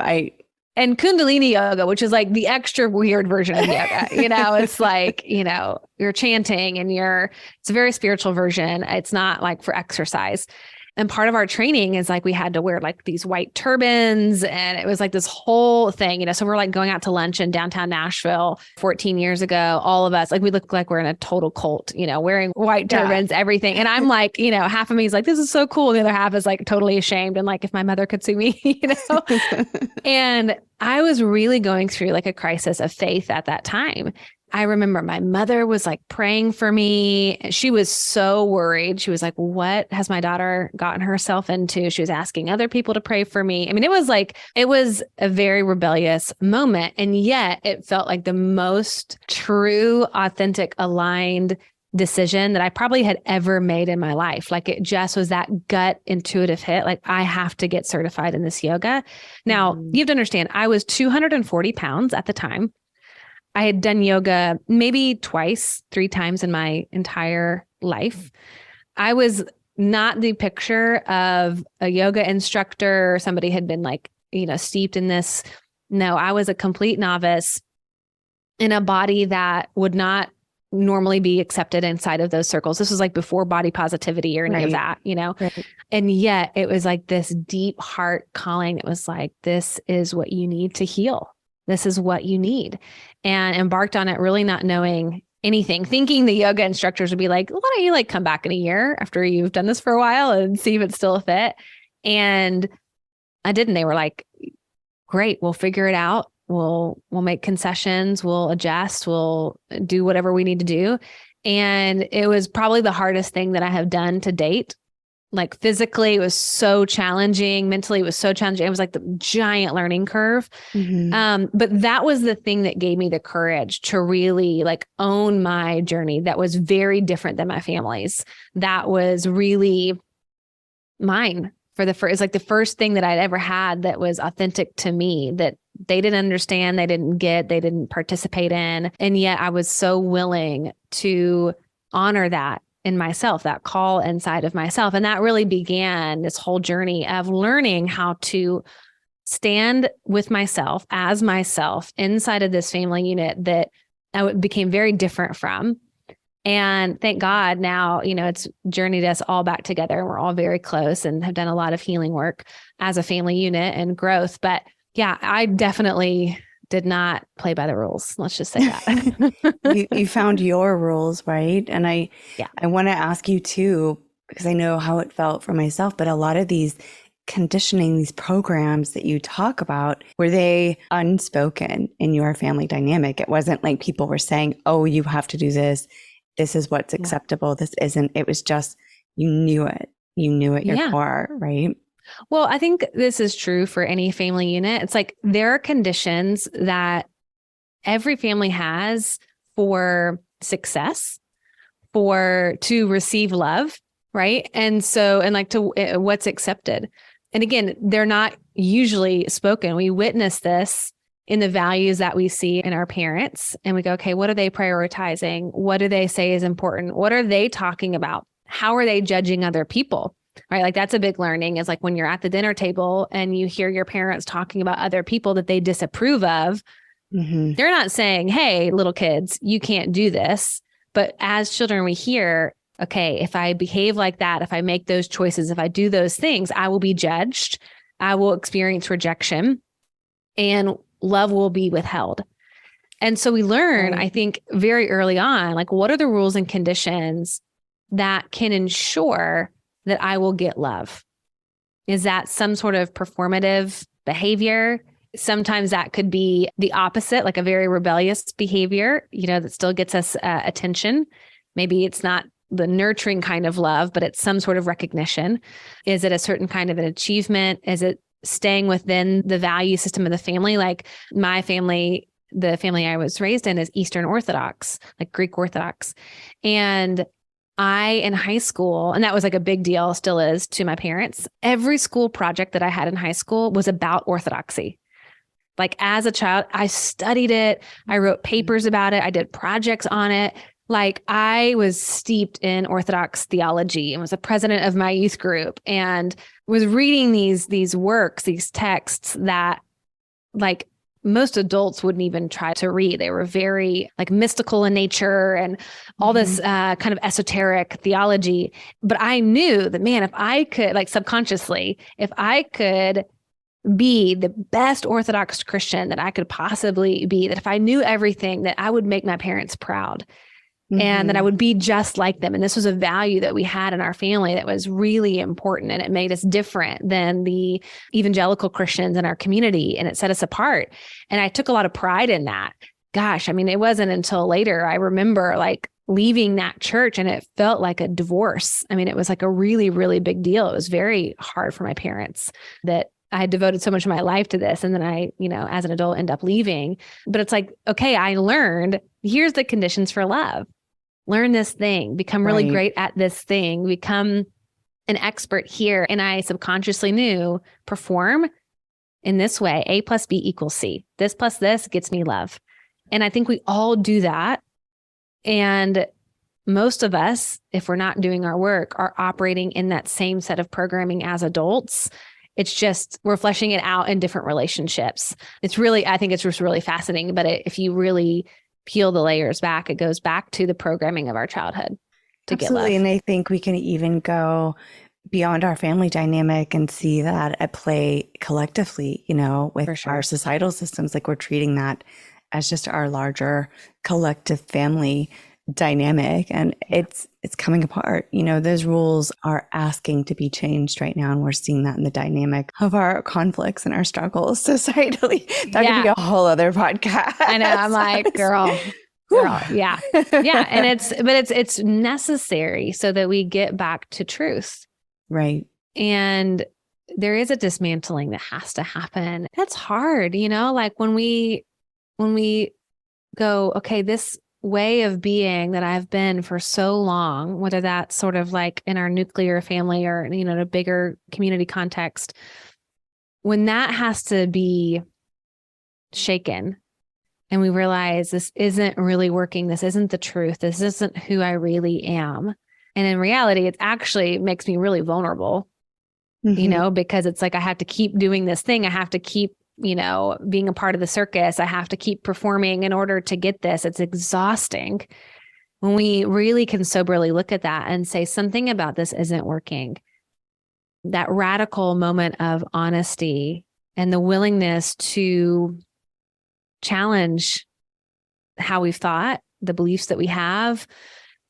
And kundalini yoga, which is like the extra weird version of yoga, it's like, you're chanting and it's a very spiritual version. It's not like for exercise. And part of our training is like, we had to wear like these white turbans, and it was like this whole thing, so we're like going out to lunch in downtown Nashville 14 years ago. All of us, like we look like we're in a total cult, wearing white turbans, everything. And I'm like, half of me is like, this is so cool. And the other half is like totally ashamed. And like, if my mother could see me, and I was really going through like a crisis of faith at that time. I remember my mother was like praying for me. She was so worried. She was like, what has my daughter gotten herself into? She was asking other people to pray for me. I mean, it was a very rebellious moment. And yet it felt like the most true, authentic, aligned decision that I probably had ever made in my life. Like it just was that gut intuitive hit. Like I have to get certified in this yoga. Now you have to understand, I was 240 pounds at the time. I had done yoga maybe 3 times in my entire life. I was not the picture of a yoga instructor or somebody had been like, steeped in this. No, I was a complete novice in a body that would not normally be accepted inside of those circles. This was like before body positivity or any of that, Right. And yet it was like this deep heart calling. It was like, this is what you need to heal. This is what you need. And embarked on it really not knowing anything, thinking the yoga instructors would be like, why don't you like come back in a year after you've done this for a while and see if it's still a fit? And I didn't. They were like, great, we'll figure it out. We'll make concessions. We'll adjust. We'll do whatever we need to do. And it was probably the hardest thing that I have done to date. Like physically, it was so challenging. Mentally, it was so challenging. It was like the giant learning curve. But that was the thing that gave me the courage to really like own my journey. That was very different than my family's. That was really mine for the first, it's like the first thing that I'd ever had that was authentic to me, that they didn't understand, they didn't get, they didn't participate in. And yet I was so willing to honor that in myself, that call inside of myself. And that really began this whole journey of learning how to stand with myself as myself inside of this family unit that I became very different from. And thank God now, it's journeyed us all back together, and we're all very close and have done a lot of healing work as a family unit and growth. But yeah, I definitely did not play by the rules. Let's just say that. You found your rules, right? And I want to ask you too, because I know how it felt for myself, but a lot of these conditioning, these programs that you talk about, were they unspoken in your family dynamic? It wasn't like people were saying, oh, you have to do this. This is what's acceptable. This isn't. It was just, you knew it. You knew at your core, right? Well, I think this is true for any family unit. It's like there are conditions that every family has for success, to receive love, right? And so, and like to what's accepted. And again, they're not usually spoken. We witness this in the values that we see in our parents, and we go, okay, what are they prioritizing? What do they say is important? What are they talking about? How are they judging other people? Right? Like that's a big learning, is like when you're at the dinner table and you hear your parents talking about other people that they disapprove of, they're not saying, hey, little kids, you can't do this. But as children, we hear, okay, if I behave like that, if I make those choices, if I do those things, I will be judged. I will experience rejection, and love will be withheld. And so we learn, I think, very early on, like, what are the rules and conditions that can ensure that I will get love? Is that some sort of performative behavior? Sometimes that could be the opposite, like a very rebellious behavior, that still gets us attention. Maybe it's not the nurturing kind of love, but it's some sort of recognition. Is it a certain kind of an achievement? Is it staying within the value system of the family? Like my family, the family I was raised in, is Eastern Orthodox, like Greek Orthodox. And in high school, and that was like a big deal, still is to my parents, every school project that I had in high school was about orthodoxy. Like as a child, I studied it. I wrote papers about it. I did projects on it. Like I was steeped in Orthodox theology and was the president of my youth group and was reading these works, these texts that like most adults wouldn't even try to read. They were very like mystical in nature and all this kind of esoteric theology. But I knew that, man, if I could, like subconsciously, if I could be the best Orthodox Christian that I could possibly be, that if I knew everything, that I would make my parents proud. And that I would be just like them. And this was a value that we had in our family that was really important. And it made us different than the evangelical Christians in our community. And it set us apart. And I took a lot of pride in that. Gosh, I mean, it wasn't until later I remember like leaving that church and it felt like a divorce. I mean, it was like a really, really big deal. It was very hard for my parents that I had devoted so much of my life to this. And then I, as an adult, end up leaving. But it's like, okay, I learned, here's the conditions for love. Learn this thing, become really great at this thing, become an expert here. And I subconsciously knew, perform in this way, A plus B equals C. This plus this gets me love. And I think we all do that. And most of us, if we're not doing our work, are operating in that same set of programming as adults. It's just, we're fleshing it out in different relationships. It's really, I think it's just really fascinating. But if you really peel the layers back, it goes back to the programming of our childhood to get love. And I think we can even go beyond our family dynamic and see that at play collectively, with our societal systems. Like we're treating that as just our larger collective family dynamic, and it's coming apart. Those rules are asking to be changed right now, and we're seeing that in the dynamic of our conflicts and our struggles societally. That could be a whole other podcast. I know. I'm like, girl, yeah. And it's necessary so that we get back to truth. Right. And there is a dismantling that has to happen. That's hard, like when we go, okay, this way of being that I've been for so long, whether that's sort of like in our nuclear family or, in a bigger community context, when that has to be shaken and we realize this isn't really working, this isn't the truth, this isn't who I really am. And in reality, it actually makes me really vulnerable, because it's like, I have to keep doing this thing. I have to keep, being a part of the circus. I have to keep performing in order to get this. It's exhausting. When we really can soberly look at that and say something about this isn't working, that radical moment of honesty and the willingness to challenge how we've thought, the beliefs that we have,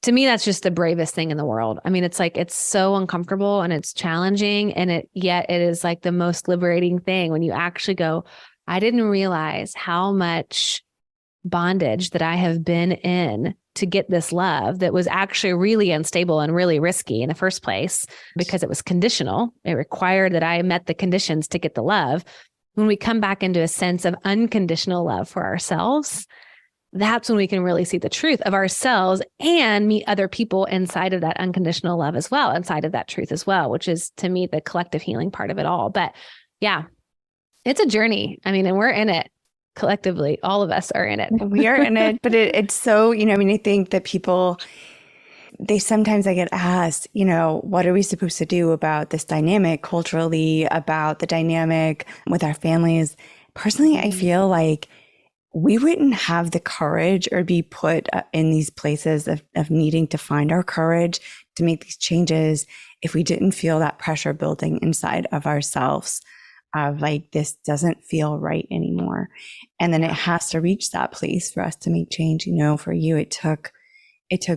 to me, that's just the bravest thing in the world. I mean, it's like, it's so uncomfortable and it's challenging, and yet it is like the most liberating thing when you actually go, I didn't realize how much bondage that I have been in to get this love that was actually really unstable and really risky in the first place because it was conditional. It required that I met the conditions to get the love. When we come back into a sense of unconditional love for ourselves, that's when we can really see the truth of ourselves and meet other people inside of that unconditional love as well, inside of that truth as well, which is, to me, the collective healing part of it all. But yeah, it's a journey. I mean, and we're in it collectively. All of us are in it. We are in it, but it's so, I think that people, I get asked, what are we supposed to do about this dynamic culturally, about the dynamic with our families? Personally, I feel like we wouldn't have the courage or be put in these places of needing to find our courage to make these changes if we didn't feel that pressure building inside of ourselves of like, this doesn't feel right anymore. And then it has to reach that place for us to make change. For you, it took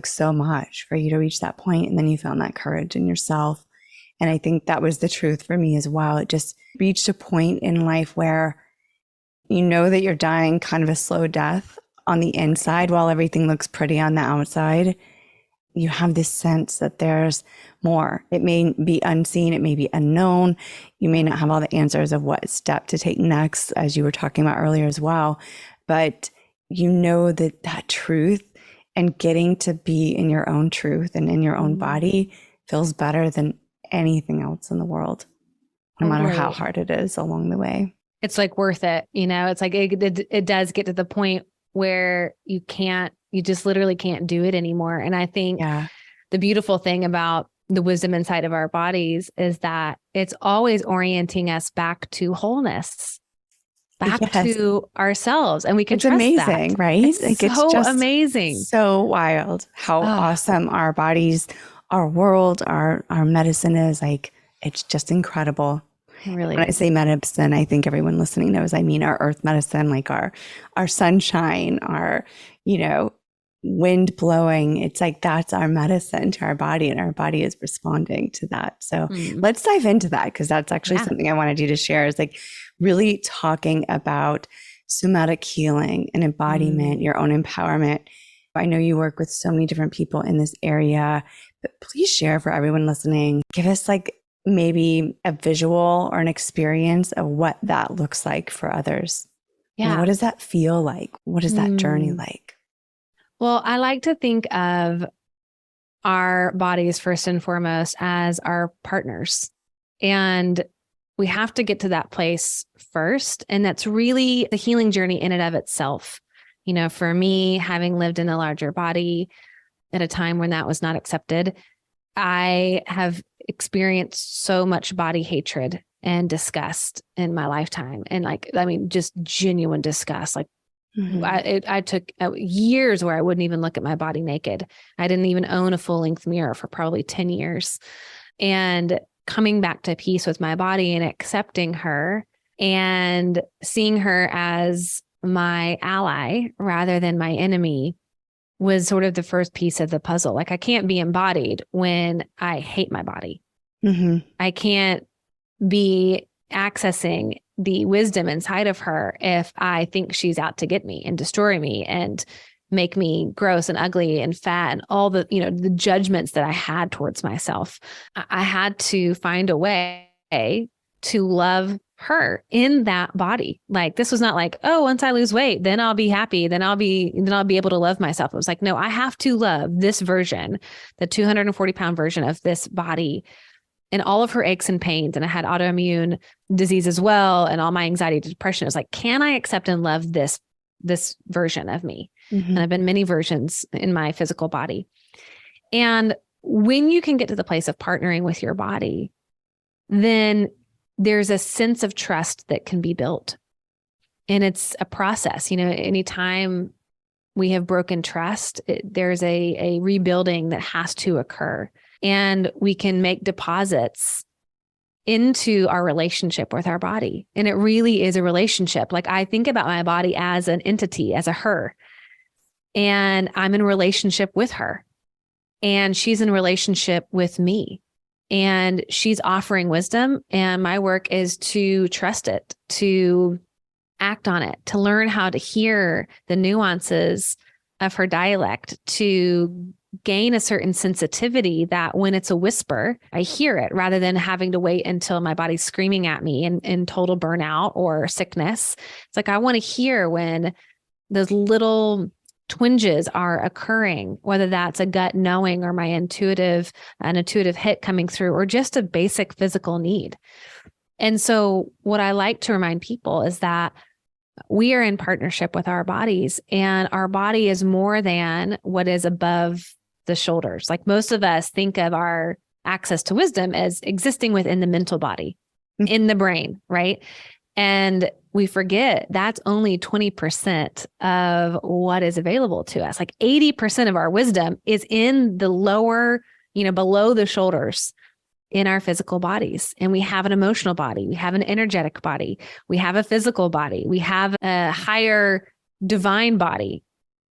so much for you to reach that point, and then you found that courage in yourself. And I think that was the truth for me as well. It just reached a point in life where that you're dying kind of a slow death on the inside while everything looks pretty on the outside. You have this sense that there's more. It may be unseen. It may be unknown. You may not have all the answers of what step to take next, as you were talking about earlier as well. But that truth and getting to be in your own truth and in your own body feels better than anything else in the world, no matter how hard it is along the way. It's like worth it. It's like it does get to the point where you just literally can't do it anymore. And I think the beautiful thing about the wisdom inside of our bodies is that it's always orienting us back to wholeness, back to ourselves. And we can trust amazing, that. Right? It's so just amazing. So wild how awesome our bodies, our world, our medicine is. Like, it's just incredible. Really, when I say medicine, I think everyone listening knows I mean our earth medicine, like our sunshine, our, wind blowing. It's like, that's our medicine to our body, and our body is responding to that. So let's dive into that, because that's actually something I wanted you to share, is like really talking about somatic healing and embodiment, your own empowerment. I know you work with so many different people in this area, but please share for everyone listening. Give us like maybe a visual or an experience of what that looks like for others. Yeah. What does that feel like? What is that journey like? Well, I like to think of our bodies first and foremost as our partners. And we have to get to that place first. And that's really the healing journey in and of itself. For me, having lived in a larger body at a time when that was not accepted, I have experienced so much body hatred and disgust in my lifetime. And just genuine disgust. Like I took years where I wouldn't even look at my body naked. I didn't even own a full length mirror for probably 10 years. And coming back to peace with my body and accepting her and seeing her as my ally rather than my enemy was sort of the first piece of the puzzle. Like, I can't be embodied when I hate my body. I can't be accessing the wisdom inside of her if I think she's out to get me and destroy me and make me gross and ugly and fat and all the, the judgments that I had towards myself. I had to find a way to love her in that body. Like, this was not like, oh, once I lose weight, then I'll be happy. Then I'll be able to love myself. It was like, no, I have to love this version, the 240-pound version of this body, and all of her aches and pains. And I had autoimmune disease as well. And all my anxiety, depression. It was like, can I accept and love this version of me? And I've been many versions in my physical body. And when you can get to the place of partnering with your body, then there's a sense of trust that can be built. And it's a process. Anytime we have broken trust, there's a rebuilding that has to occur. And we can make deposits into our relationship with our body. And it really is a relationship. Like, I think about my body as an entity, as a her. And I'm in a relationship with her. And she's in a relationship with me. And she's offering wisdom. And my work is to trust it, to act on it, to learn how to hear the nuances of her dialect, to gain a certain sensitivity that when it's a whisper, I hear it rather than having to wait until my body's screaming at me in total burnout or sickness. It's like, I want to hear when those little twinges are occurring, whether that's a gut knowing or an intuitive hit coming through, or just a basic physical need. And so what I like to remind people is that we are in partnership with our bodies, and our body is more than what is above the shoulders. Like, most of us think of our access to wisdom as existing within the mental body, in the brain, right? And we forget that's only 20% of what is available to us. Like, 80% of our wisdom is in the lower, below the shoulders in our physical bodies. And we have an emotional body. We have an energetic body. We have a physical body. We have a higher divine body.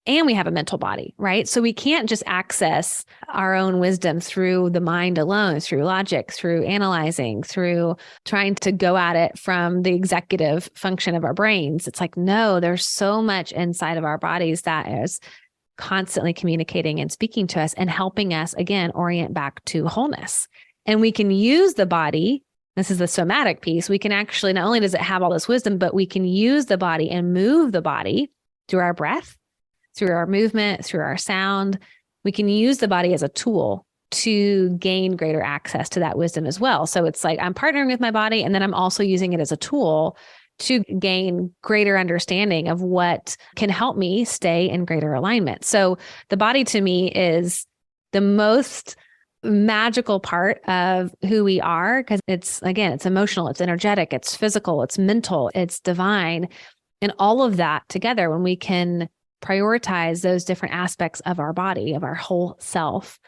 And we have a mental body, right? So we can't just access our own wisdom through the mind alone, through logic, through analyzing, through trying to go at it from the executive function of our brains. It's like, no, there's so much inside of our bodies that is constantly communicating and speaking to us and helping us, again, orient back to wholeness. And we can use the body. This is the somatic piece. We can actually, not only does it have all this wisdom, but we can use the body and move the body through our breath, through our movement, through our sound. We can use the body as a tool to gain greater access to that wisdom as well. So it's like, I'm partnering with my body, and then I'm also using it as a tool to gain greater understanding of what can help me stay in greater alignment. So the body, to me, is the most magical part of who we are, because it's emotional, it's energetic, it's physical, it's mental, it's divine. And all of that together, when we can prioritize those different aspects of our body, of our whole self,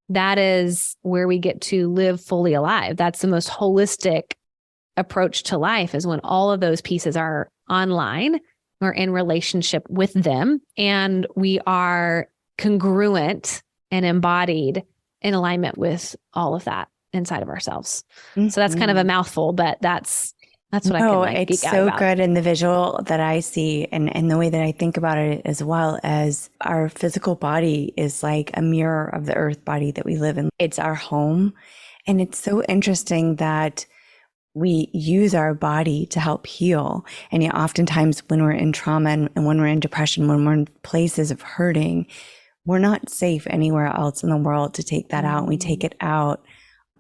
that is where we get to live fully alive. That's the most holistic approach to life, is when all of those pieces are online, we're in relationship with them, and we are congruent and embodied in alignment with all of that inside of ourselves. So that's kind of a mouthful, but that's what I can geek it's out so about. good. And the visual that I see and the way that I think about it, as well as our physical body is like a mirror of the earth body that we live in. It's our home. And it's so interesting that we use our body to help heal. And yet oftentimes when we're in trauma and when we're in depression, when we're in places of hurting, we're not safe anywhere else in the world to take that out. We take it out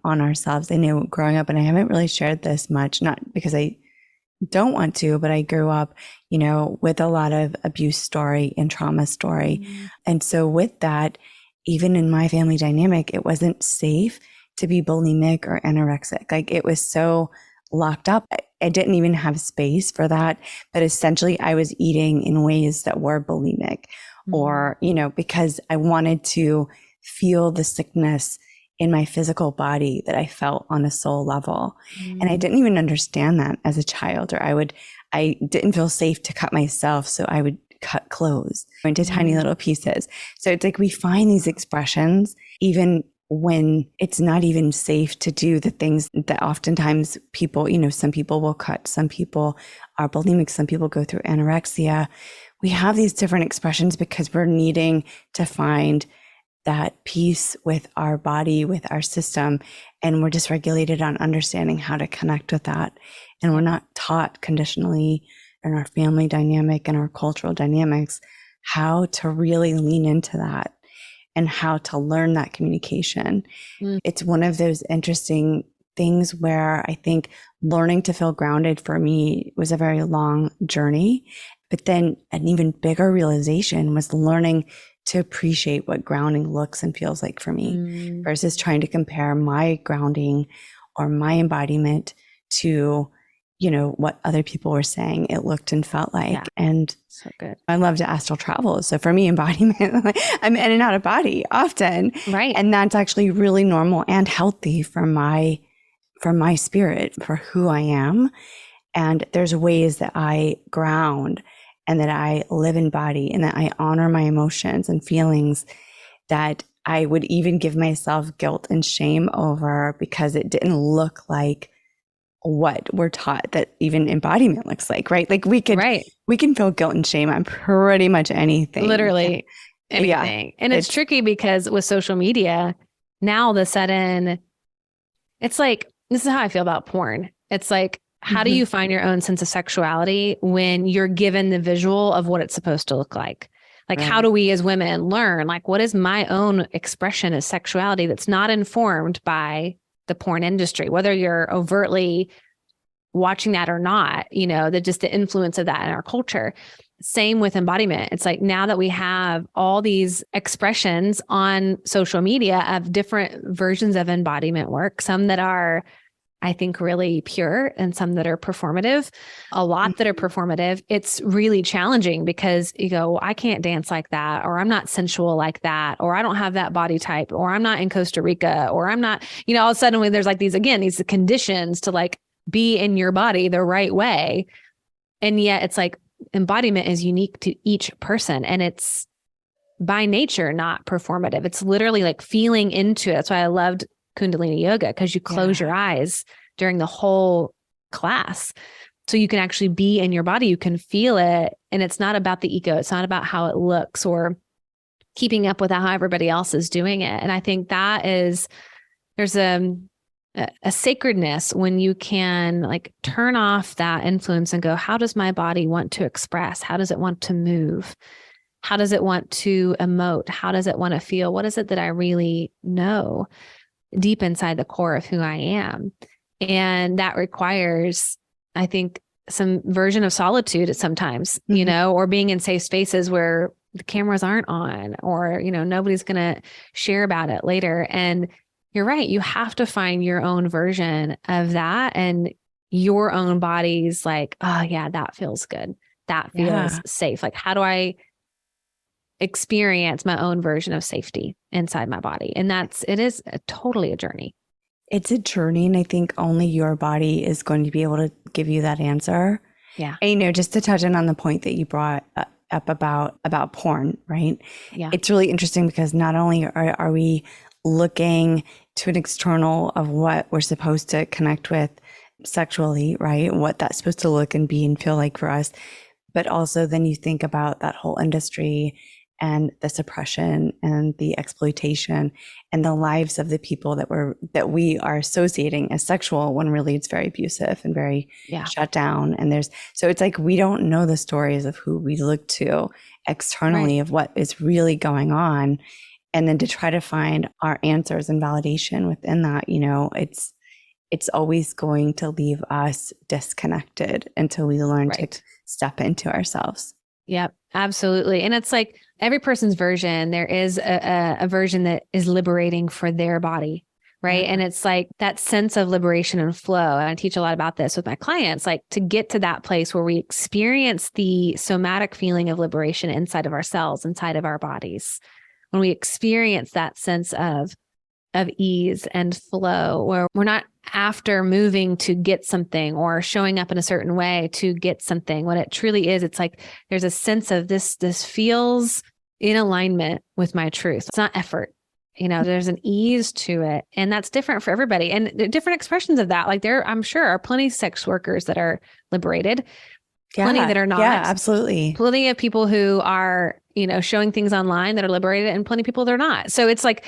on ourselves. I know growing up, and I haven't really shared this much, not because I don't want to, but I grew up, with a lot of abuse story and trauma story. And so with that, even in my family dynamic, it wasn't safe to be bulimic or anorexic. Like, it was so locked up. I didn't even have space for that. But essentially I was eating in ways that were bulimic, or, because I wanted to feel the sickness in my physical body that I felt on a soul level. And I didn't even understand that as a child, or I didn't feel safe to cut myself. So I would cut clothes into tiny little pieces. So it's like, we find these expressions even when it's not even safe to do the things that oftentimes people, some people will cut, some people are bulimic, some people go through anorexia. We have these different expressions because we're needing to find that peace with our body, with our system, and we're dysregulated on understanding how to connect with that. And we're not taught conditionally in our family dynamic and our cultural dynamics how to really lean into that and how to learn that communication. It's one of those interesting things where I think learning to feel grounded for me was a very long journey. But then an even bigger realization was learning to appreciate what grounding looks and feels like for me versus trying to compare my grounding or my embodiment to, you know, what other people were saying it looked and felt like. Yeah. And so good. I love to astral travel. So for me, embodiment, I'm in and out of body often. Right. And that's actually really normal and healthy for my spirit, for who I am. And there's ways that I ground and that I live in body and that I honor my emotions and feelings that I would even give myself guilt and shame over because it didn't look like what we're taught that even embodiment looks like, right? Like we can feel guilt and shame on pretty much anything. Literally anything. Yeah, and it's tricky because with social media, now all of a sudden, it's like, this is how I feel about porn. It's like, how do you find your own sense of sexuality when you're given the visual of what it's supposed to look like? Like, how do we as women learn, like, what is my own expression of sexuality that's not informed by the porn industry, whether you're overtly watching that or not, you know, just the influence of that in our culture. Same with embodiment. It's like now that we have all these expressions on social media of different versions of embodiment work, some that are, I think, really pure and some that are performative, a lot that are performative. It's really challenging because you go, I can't dance like that, or I'm not sensual like that, or I don't have that body type, or I'm not in Costa Rica, or I'm not, you know, all of a sudden when there's like these conditions to like be in your body the right way. And yet it's like embodiment is unique to each person and it's by nature not performative. It's literally like feeling into it. That's why I loved kundalini yoga, because you close your eyes during the whole class. So you can actually be in your body, you can feel it. And it's not about the ego. It's not about how it looks or keeping up with how everybody else is doing it. And I think that is, there's a sacredness when you can like turn off that influence and go, how does my body want to express? How does it want to move? How does it want to emote? How does it want to feel? What is it that I really know deep inside the core of who I am? And that requires, I think, some version of solitude at sometimes, you know, or being in safe spaces where the cameras aren't on, or, you know, nobody's going to share about it later. And you're right. You have to find your own version of that and your own body's like, oh yeah, that feels good. That feels safe. Like, how do I experience my own version of safety inside my body? And it is totally a journey. It's a journey. And I think only your body is going to be able to give you that answer. Yeah. And, you know, just to touch on the point that you brought up about porn, right? Yeah. It's really interesting because not only are we looking to an external of what we're supposed to connect with sexually, right? What that's supposed to look and be and feel like for us, but also then you think about that whole industry and the suppression and the exploitation and the lives of the people that we are associating as sexual, when really it's very abusive and very shut down. And so it's like we don't know the stories of who we look to externally of what is really going on. And then to try to find our answers and validation within that, you know, it's always going to leave us disconnected until we learn to step into ourselves. Yep, absolutely. And it's like every person's version, there is a version that is liberating for their body, right? And it's like that sense of liberation and flow. And I teach a lot about this with my clients, like to get to that place where we experience the somatic feeling of liberation inside of ourselves, inside of our bodies. When we experience that sense of ease and flow, where we're not after moving to get something or showing up in a certain way to get something. What it truly is, it's like there's a sense of this feels in alignment with my truth. It's not effort. You know, there's an ease to it. And that's different for everybody. And there are different expressions of that. Like I'm sure are plenty of sex workers that are liberated. plenty that are not. Yeah, absolutely. Plenty of people who are, showing things online that are liberated, and plenty of people that are not. So it's like,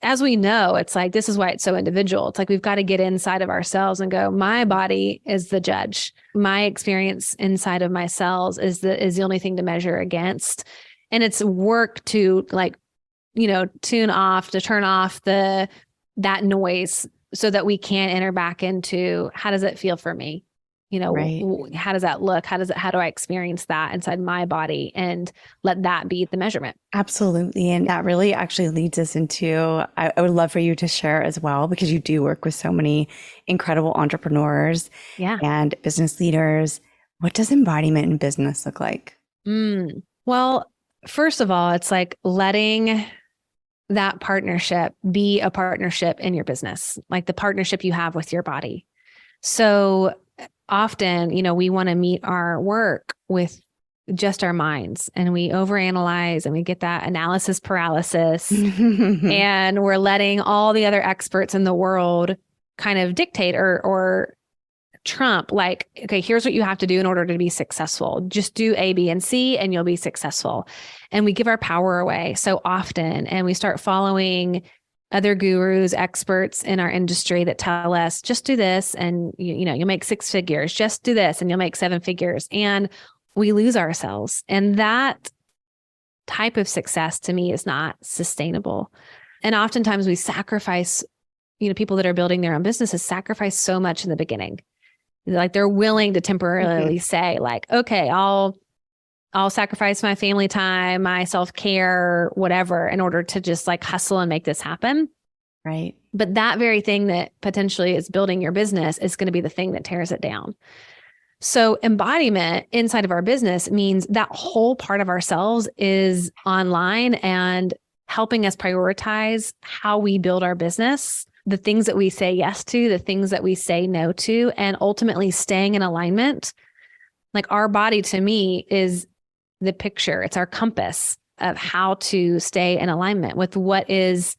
as we know, it's like, this is why it's so individual. It's like, we've got to get inside of ourselves and go, my body is the judge. My experience inside of my cells is the only thing to measure against. And it's work to turn off that noise so that we can enter back into, how does it feel for me? Right. How does that look? How do I experience that inside my body, and let that be the measurement? Absolutely. And that really actually leads us into, I would love for you to share as well, because you do work with so many incredible entrepreneurs and business leaders. What does embodiment in business look like? Well, first of all, it's like letting that partnership be a partnership in your business, like the partnership you have with your body. So often, we want to meet our work with just our minds, and we overanalyze, and we get that analysis paralysis and we're letting all the other experts in the world kind of dictate or trump, like, okay, here's what you have to do in order to be successful. Just do A, B, and C, and you'll be successful. And we give our power away so often, and we start following other gurus, experts in our industry that tell us, just do this and you'll make 6 figures. Just do this and you'll make 7 figures. And we lose ourselves. And that type of success to me is not sustainable. And oftentimes we sacrifice, people that are building their own businesses sacrifice so much in the beginning. Like, they're willing to temporarily say, like, okay, I'll sacrifice my family time, my self-care, whatever, in order to just like hustle and make this happen. Right. But that very thing that potentially is building your business is going to be the thing that tears it down. So embodiment inside of our business means that whole part of ourselves is online and helping us prioritize how we build our business, the things that we say yes to, the things that we say no to, and ultimately staying in alignment. Like, our body to me is the picture. It's our compass of how to stay in alignment with what is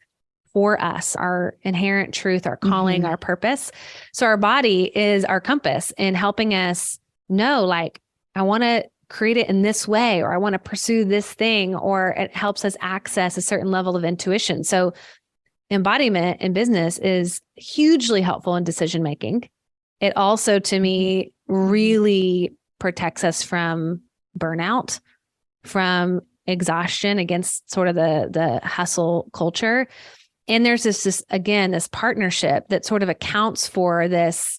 for us, our inherent truth, our calling, our purpose. So our body is our compass in helping us know, like, I want to create it in this way, or I want to pursue this thing, or it helps us access a certain level of intuition. So embodiment in business is hugely helpful in decision-making. It also, to me, really protects us from burnout, from exhaustion against sort of the hustle culture. And there's this partnership that sort of accounts for this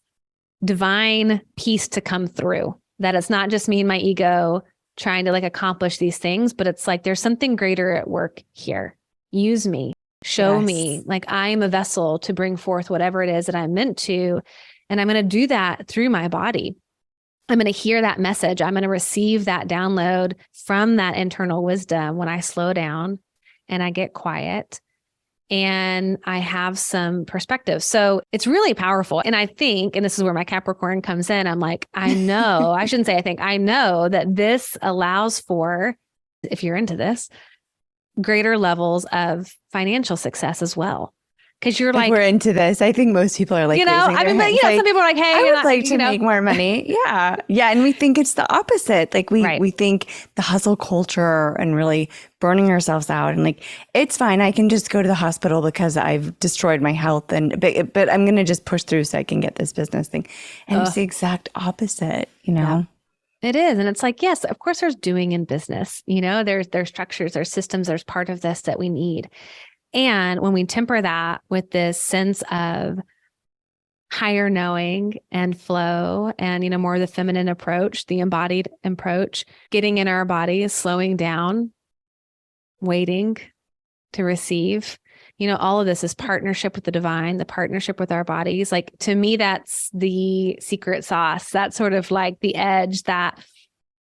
divine piece to come through, that it's not just me and my ego trying to like accomplish these things, but it's like, there's something greater at work here. Use me, show me, like, I'm a vessel to bring forth whatever it is that I'm meant to. And I'm going to do that through my body. I'm going to hear that message. I'm going to receive that download from that internal wisdom when I slow down and I get quiet and I have some perspective. So it's really powerful. And I think, and this is where my Capricorn comes in, I'm like, I know, I shouldn't say I think, I know that this allows for, if you're into this, greater levels of financial success as well. Because you're like, we're into this. I think most people are like, I mean, like, some people are like, hey, I would like to make more money. Yeah. Yeah. And we think it's the opposite. Like we think the hustle culture and really burning ourselves out, and like, it's fine. I can just go to the hospital because I've destroyed my health, but I'm going to just push through so I can get this business thing. And it's the exact opposite, Yeah. It is. And it's like, yes, of course there's doing in business, there's structures, there's systems, there's part of this that we need. And when we temper that with this sense of higher knowing and flow and, more of the feminine approach, the embodied approach, getting in our bodies, slowing down, waiting to receive, all of this is partnership with the divine, the partnership with our bodies. Like, to me, that's the secret sauce. That's sort of like the edge that,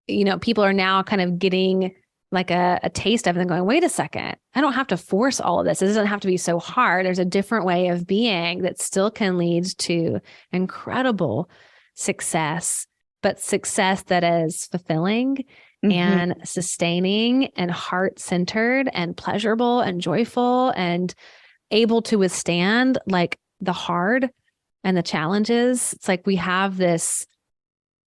people are now kind of getting like a taste of, and going, wait a second, I don't have to force all of this. It doesn't have to be so hard. There's a different way of being that still can lead to incredible success, but success that is fulfilling and sustaining and heart-centered and pleasurable and joyful and able to withstand like the hard and the challenges. It's like we have this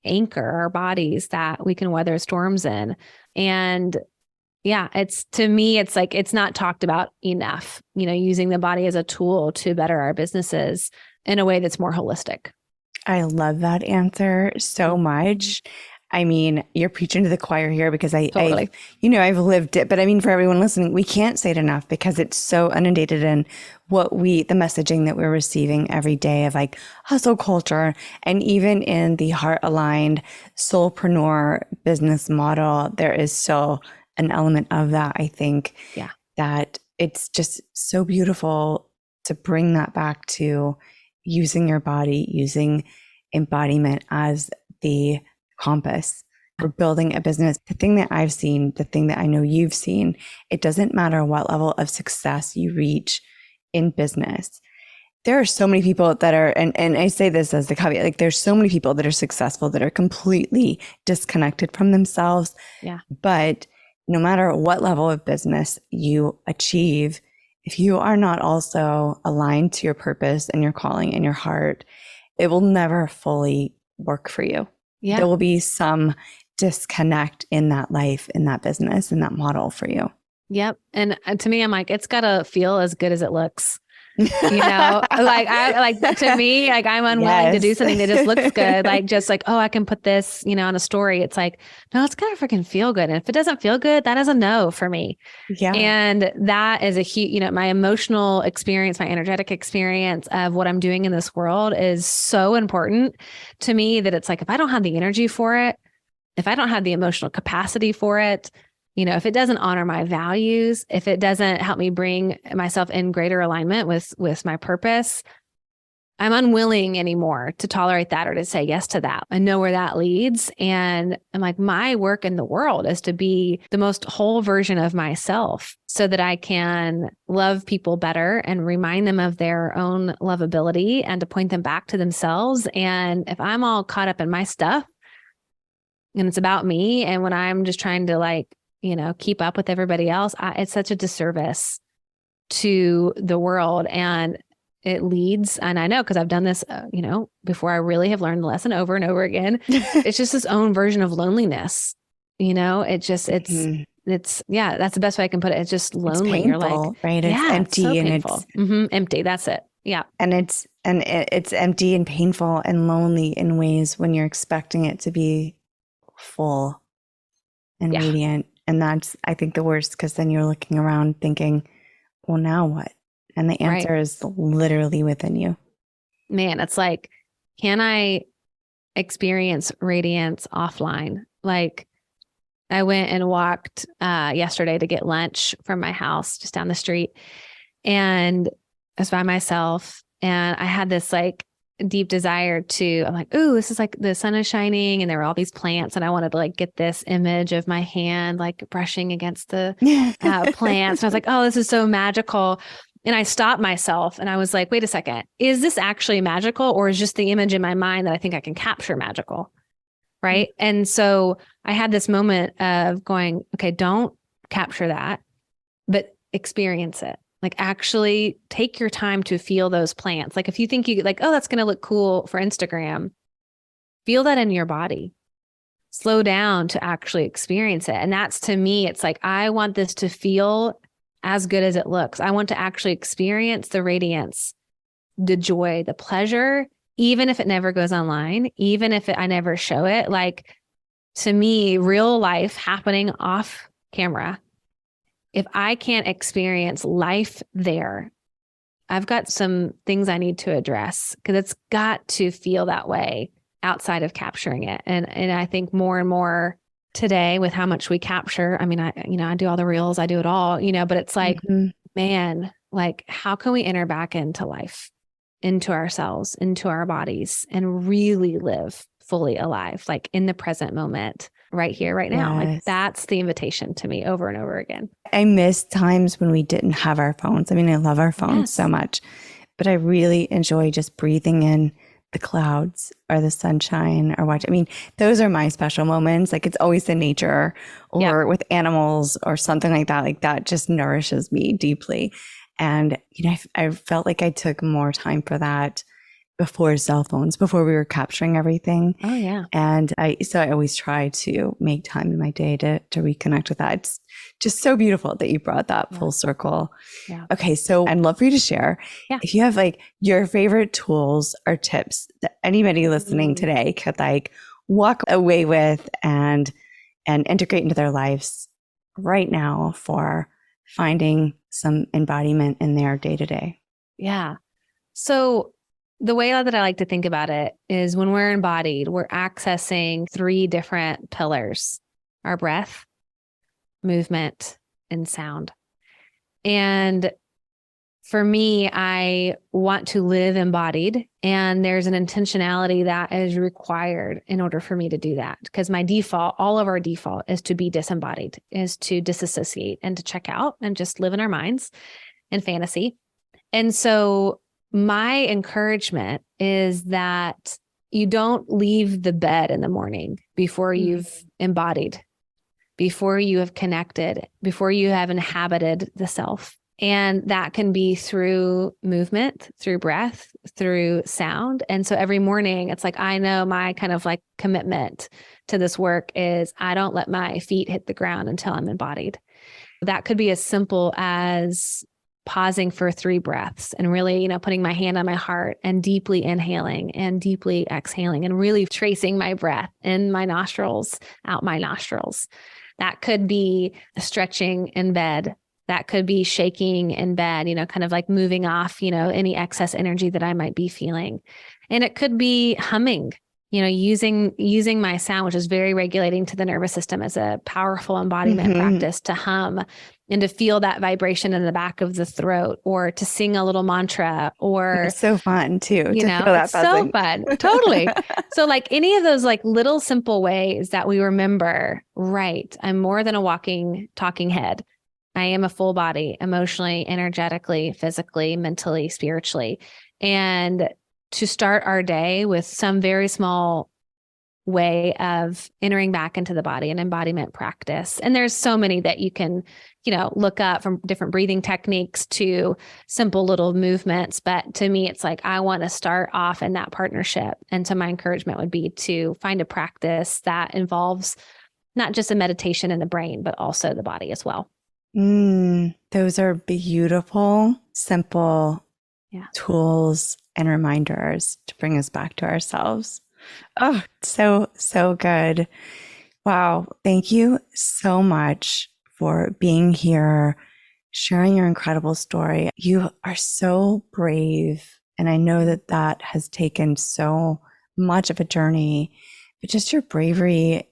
anchor our bodies that we can weather storms in. And yeah, to me, it's like, it's not talked about enough, using the body as a tool to better our businesses in a way that's more holistic. I love that answer so much. I mean, you're preaching to the choir here because Totally. I've lived it, but I mean, for everyone listening, we can't say it enough because it's so inundated in the messaging that we're receiving every day of like hustle culture. And even in the heart aligned soulpreneur business model, there is still an element of that. I think that it's just so beautiful to bring that back to using your body, using embodiment as the compass for building a business. The thing that I've seen, the thing that I know you've seen, it doesn't matter what level of success you reach in business. There are so many people that are, and I say this as the caveat, like there's so many people that are successful that are completely disconnected from themselves. Yeah. But no matter what level of business you achieve, if you are not also aligned to your purpose and your calling and your heart, it will never fully work for you. Yeah. There will be some disconnect in that life, in that business, in that model for you. Yep. And to me, I'm like, it's got to feel as good as it looks. To me, like I'm unwilling to do something that just looks good. Like just like, oh, I can put this, on a story. It's like, no, it's gotta freaking feel good. And if it doesn't feel good, that is a no for me. Yeah. And that is a huge, my emotional experience, my energetic experience of what I'm doing in this world is so important to me that it's like, if I don't have the energy for it, if I don't have the emotional capacity for it, if it doesn't honor my values, if it doesn't help me bring myself in greater alignment with my purpose, I'm unwilling anymore to tolerate that or to say yes to that. I know where that leads. And I'm like, my work in the world is to be the most whole version of myself so that I can love people better and remind them of their own lovability and to point them back to themselves. And if I'm all caught up in my stuff and it's about me, and when I'm just trying to keep up with everybody else, it's such a disservice to the world. And it leads, and I know, because I've done this, before, I really have learned the lesson over and over again. It's just this own version of loneliness. That's the best way I can put it. It's just lonely. It's painful, you're like, right? It's empty, so and painful. Empty. That's it. Yeah. And it's empty and painful and lonely in ways when you're expecting it to be full and radiant. And that's, I think, the worst, because then you're looking around thinking, well, now what? And the answer is literally within you. Man, it's like, can I experience radiance offline? Like, I went and walked yesterday to get lunch from my house just down the street. And I was by myself. And I had this deep desire I'm like, ooh, this is like the sun is shining and there were all these plants. And I wanted to get this image of my hand, brushing against the plants. And I was like, oh, this is so magical. And I stopped myself and I was like, wait a second, is this actually magical, or is just the image in my mind that I think I can capture magical? Right. Mm-hmm. And so I had this moment of going, okay, don't capture that, but experience it. Actually take your time to feel those plants. If you think oh, that's going to look cool for Instagram, feel that in your body. Slow down to actually experience it. And that's, to me, it's like, I want this to feel as good as it looks. I want to actually experience the radiance, the joy, the pleasure, even if it never goes online, even if I never show it. To me, real life happening off camera, if I can't experience life there, I've got some things I need to address, because it's got to feel that way outside of capturing it. And I think more and more today, with how much we capture, I mean, I do all the reels, I do it all, but it's like, man, how can we enter back into life, into ourselves, into our bodies, and really live fully alive, in the present moment, right here, right now. Yes. That's the invitation to me over and over again. I miss times when we didn't have our phones. I mean, I love our phones so much, but I really enjoy just breathing in the clouds or the sunshine or watch. I mean, those are my special moments. It's always in nature or with animals or something like that. That just nourishes me deeply. And, I felt like I took more time for that before cell phones, before we were capturing everything. Oh yeah. And I always try to make time in my day to reconnect with that. It's just so beautiful that you brought that full circle. Yeah. Okay. So I'd love for you to share if you have like your favorite tools or tips that anybody listening today could like walk away with and integrate into their lives right now for finding some embodiment in their day to day. Yeah. So the way that I like to think about it is when we're embodied, we're accessing 3 different pillars: our breath, movement, and sound. And for me, I want to live embodied, and there's an intentionality that is required in order for me to do that. Because my default, all of our default is to be disembodied, is to disassociate and to check out and just live in our minds and fantasy. And so my encouragement is that you don't leave the bed in the morning before you've embodied, before you have connected, before you have inhabited the self. And that can be through movement, through breath, through sound. And so every morning it's like, I know my kind of like commitment to this work is I don't let my feet hit the ground until I'm embodied. That could be as simple as pausing for 3 breaths and really, putting my hand on my heart and deeply inhaling and deeply exhaling and really tracing my breath in my nostrils, out my nostrils. That could be stretching in bed. That could be shaking in bed, kind of like moving off, any excess energy that I might be feeling. And it could be humming, using my sound, which is very regulating to the nervous system, as a powerful embodiment practice, to hum and to feel that vibration in the back of the throat, or to sing a little mantra, or it's so fun too. To feel that it's so fun. Totally. So like any of those like little simple ways that we remember, right, I'm more than a walking, talking head. I am a full body, emotionally, energetically, physically, mentally, spiritually. And to start our day with some very small way of entering back into the body, an embodiment practice. And there's so many that you can, look up, from different breathing techniques to simple little movements. But to me, it's like, I want to start off in that partnership. And so my encouragement would be to find a practice that involves not just a meditation in the brain, but also the body as well. Those are beautiful, simple tools and reminders to bring us back to ourselves. Oh, so good. Wow. Thank you so much for being here, sharing your incredible story. You are so brave. And I know that has taken so much of a journey. But just your bravery,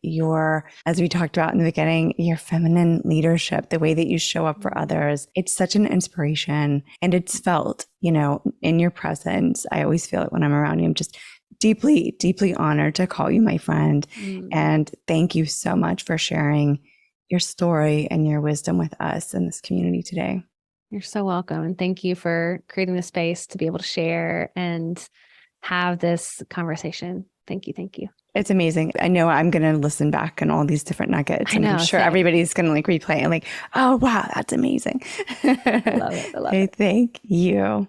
as we talked about in the beginning, your feminine leadership, the way that you show up for others, it's such an inspiration. And it's felt, in your presence. I always feel it when I'm around you. I'm just deeply, deeply honored to call you my friend. And thank you so much for sharing your story and your wisdom with us in this community today. You're so welcome. And thank you for creating the space to be able to share and have this conversation. Thank you. Thank you. It's amazing. I know I'm going to listen back on all these different nuggets. And I'm sure everybody's going to like replay and like, oh, wow, that's amazing. I love it. Thank you.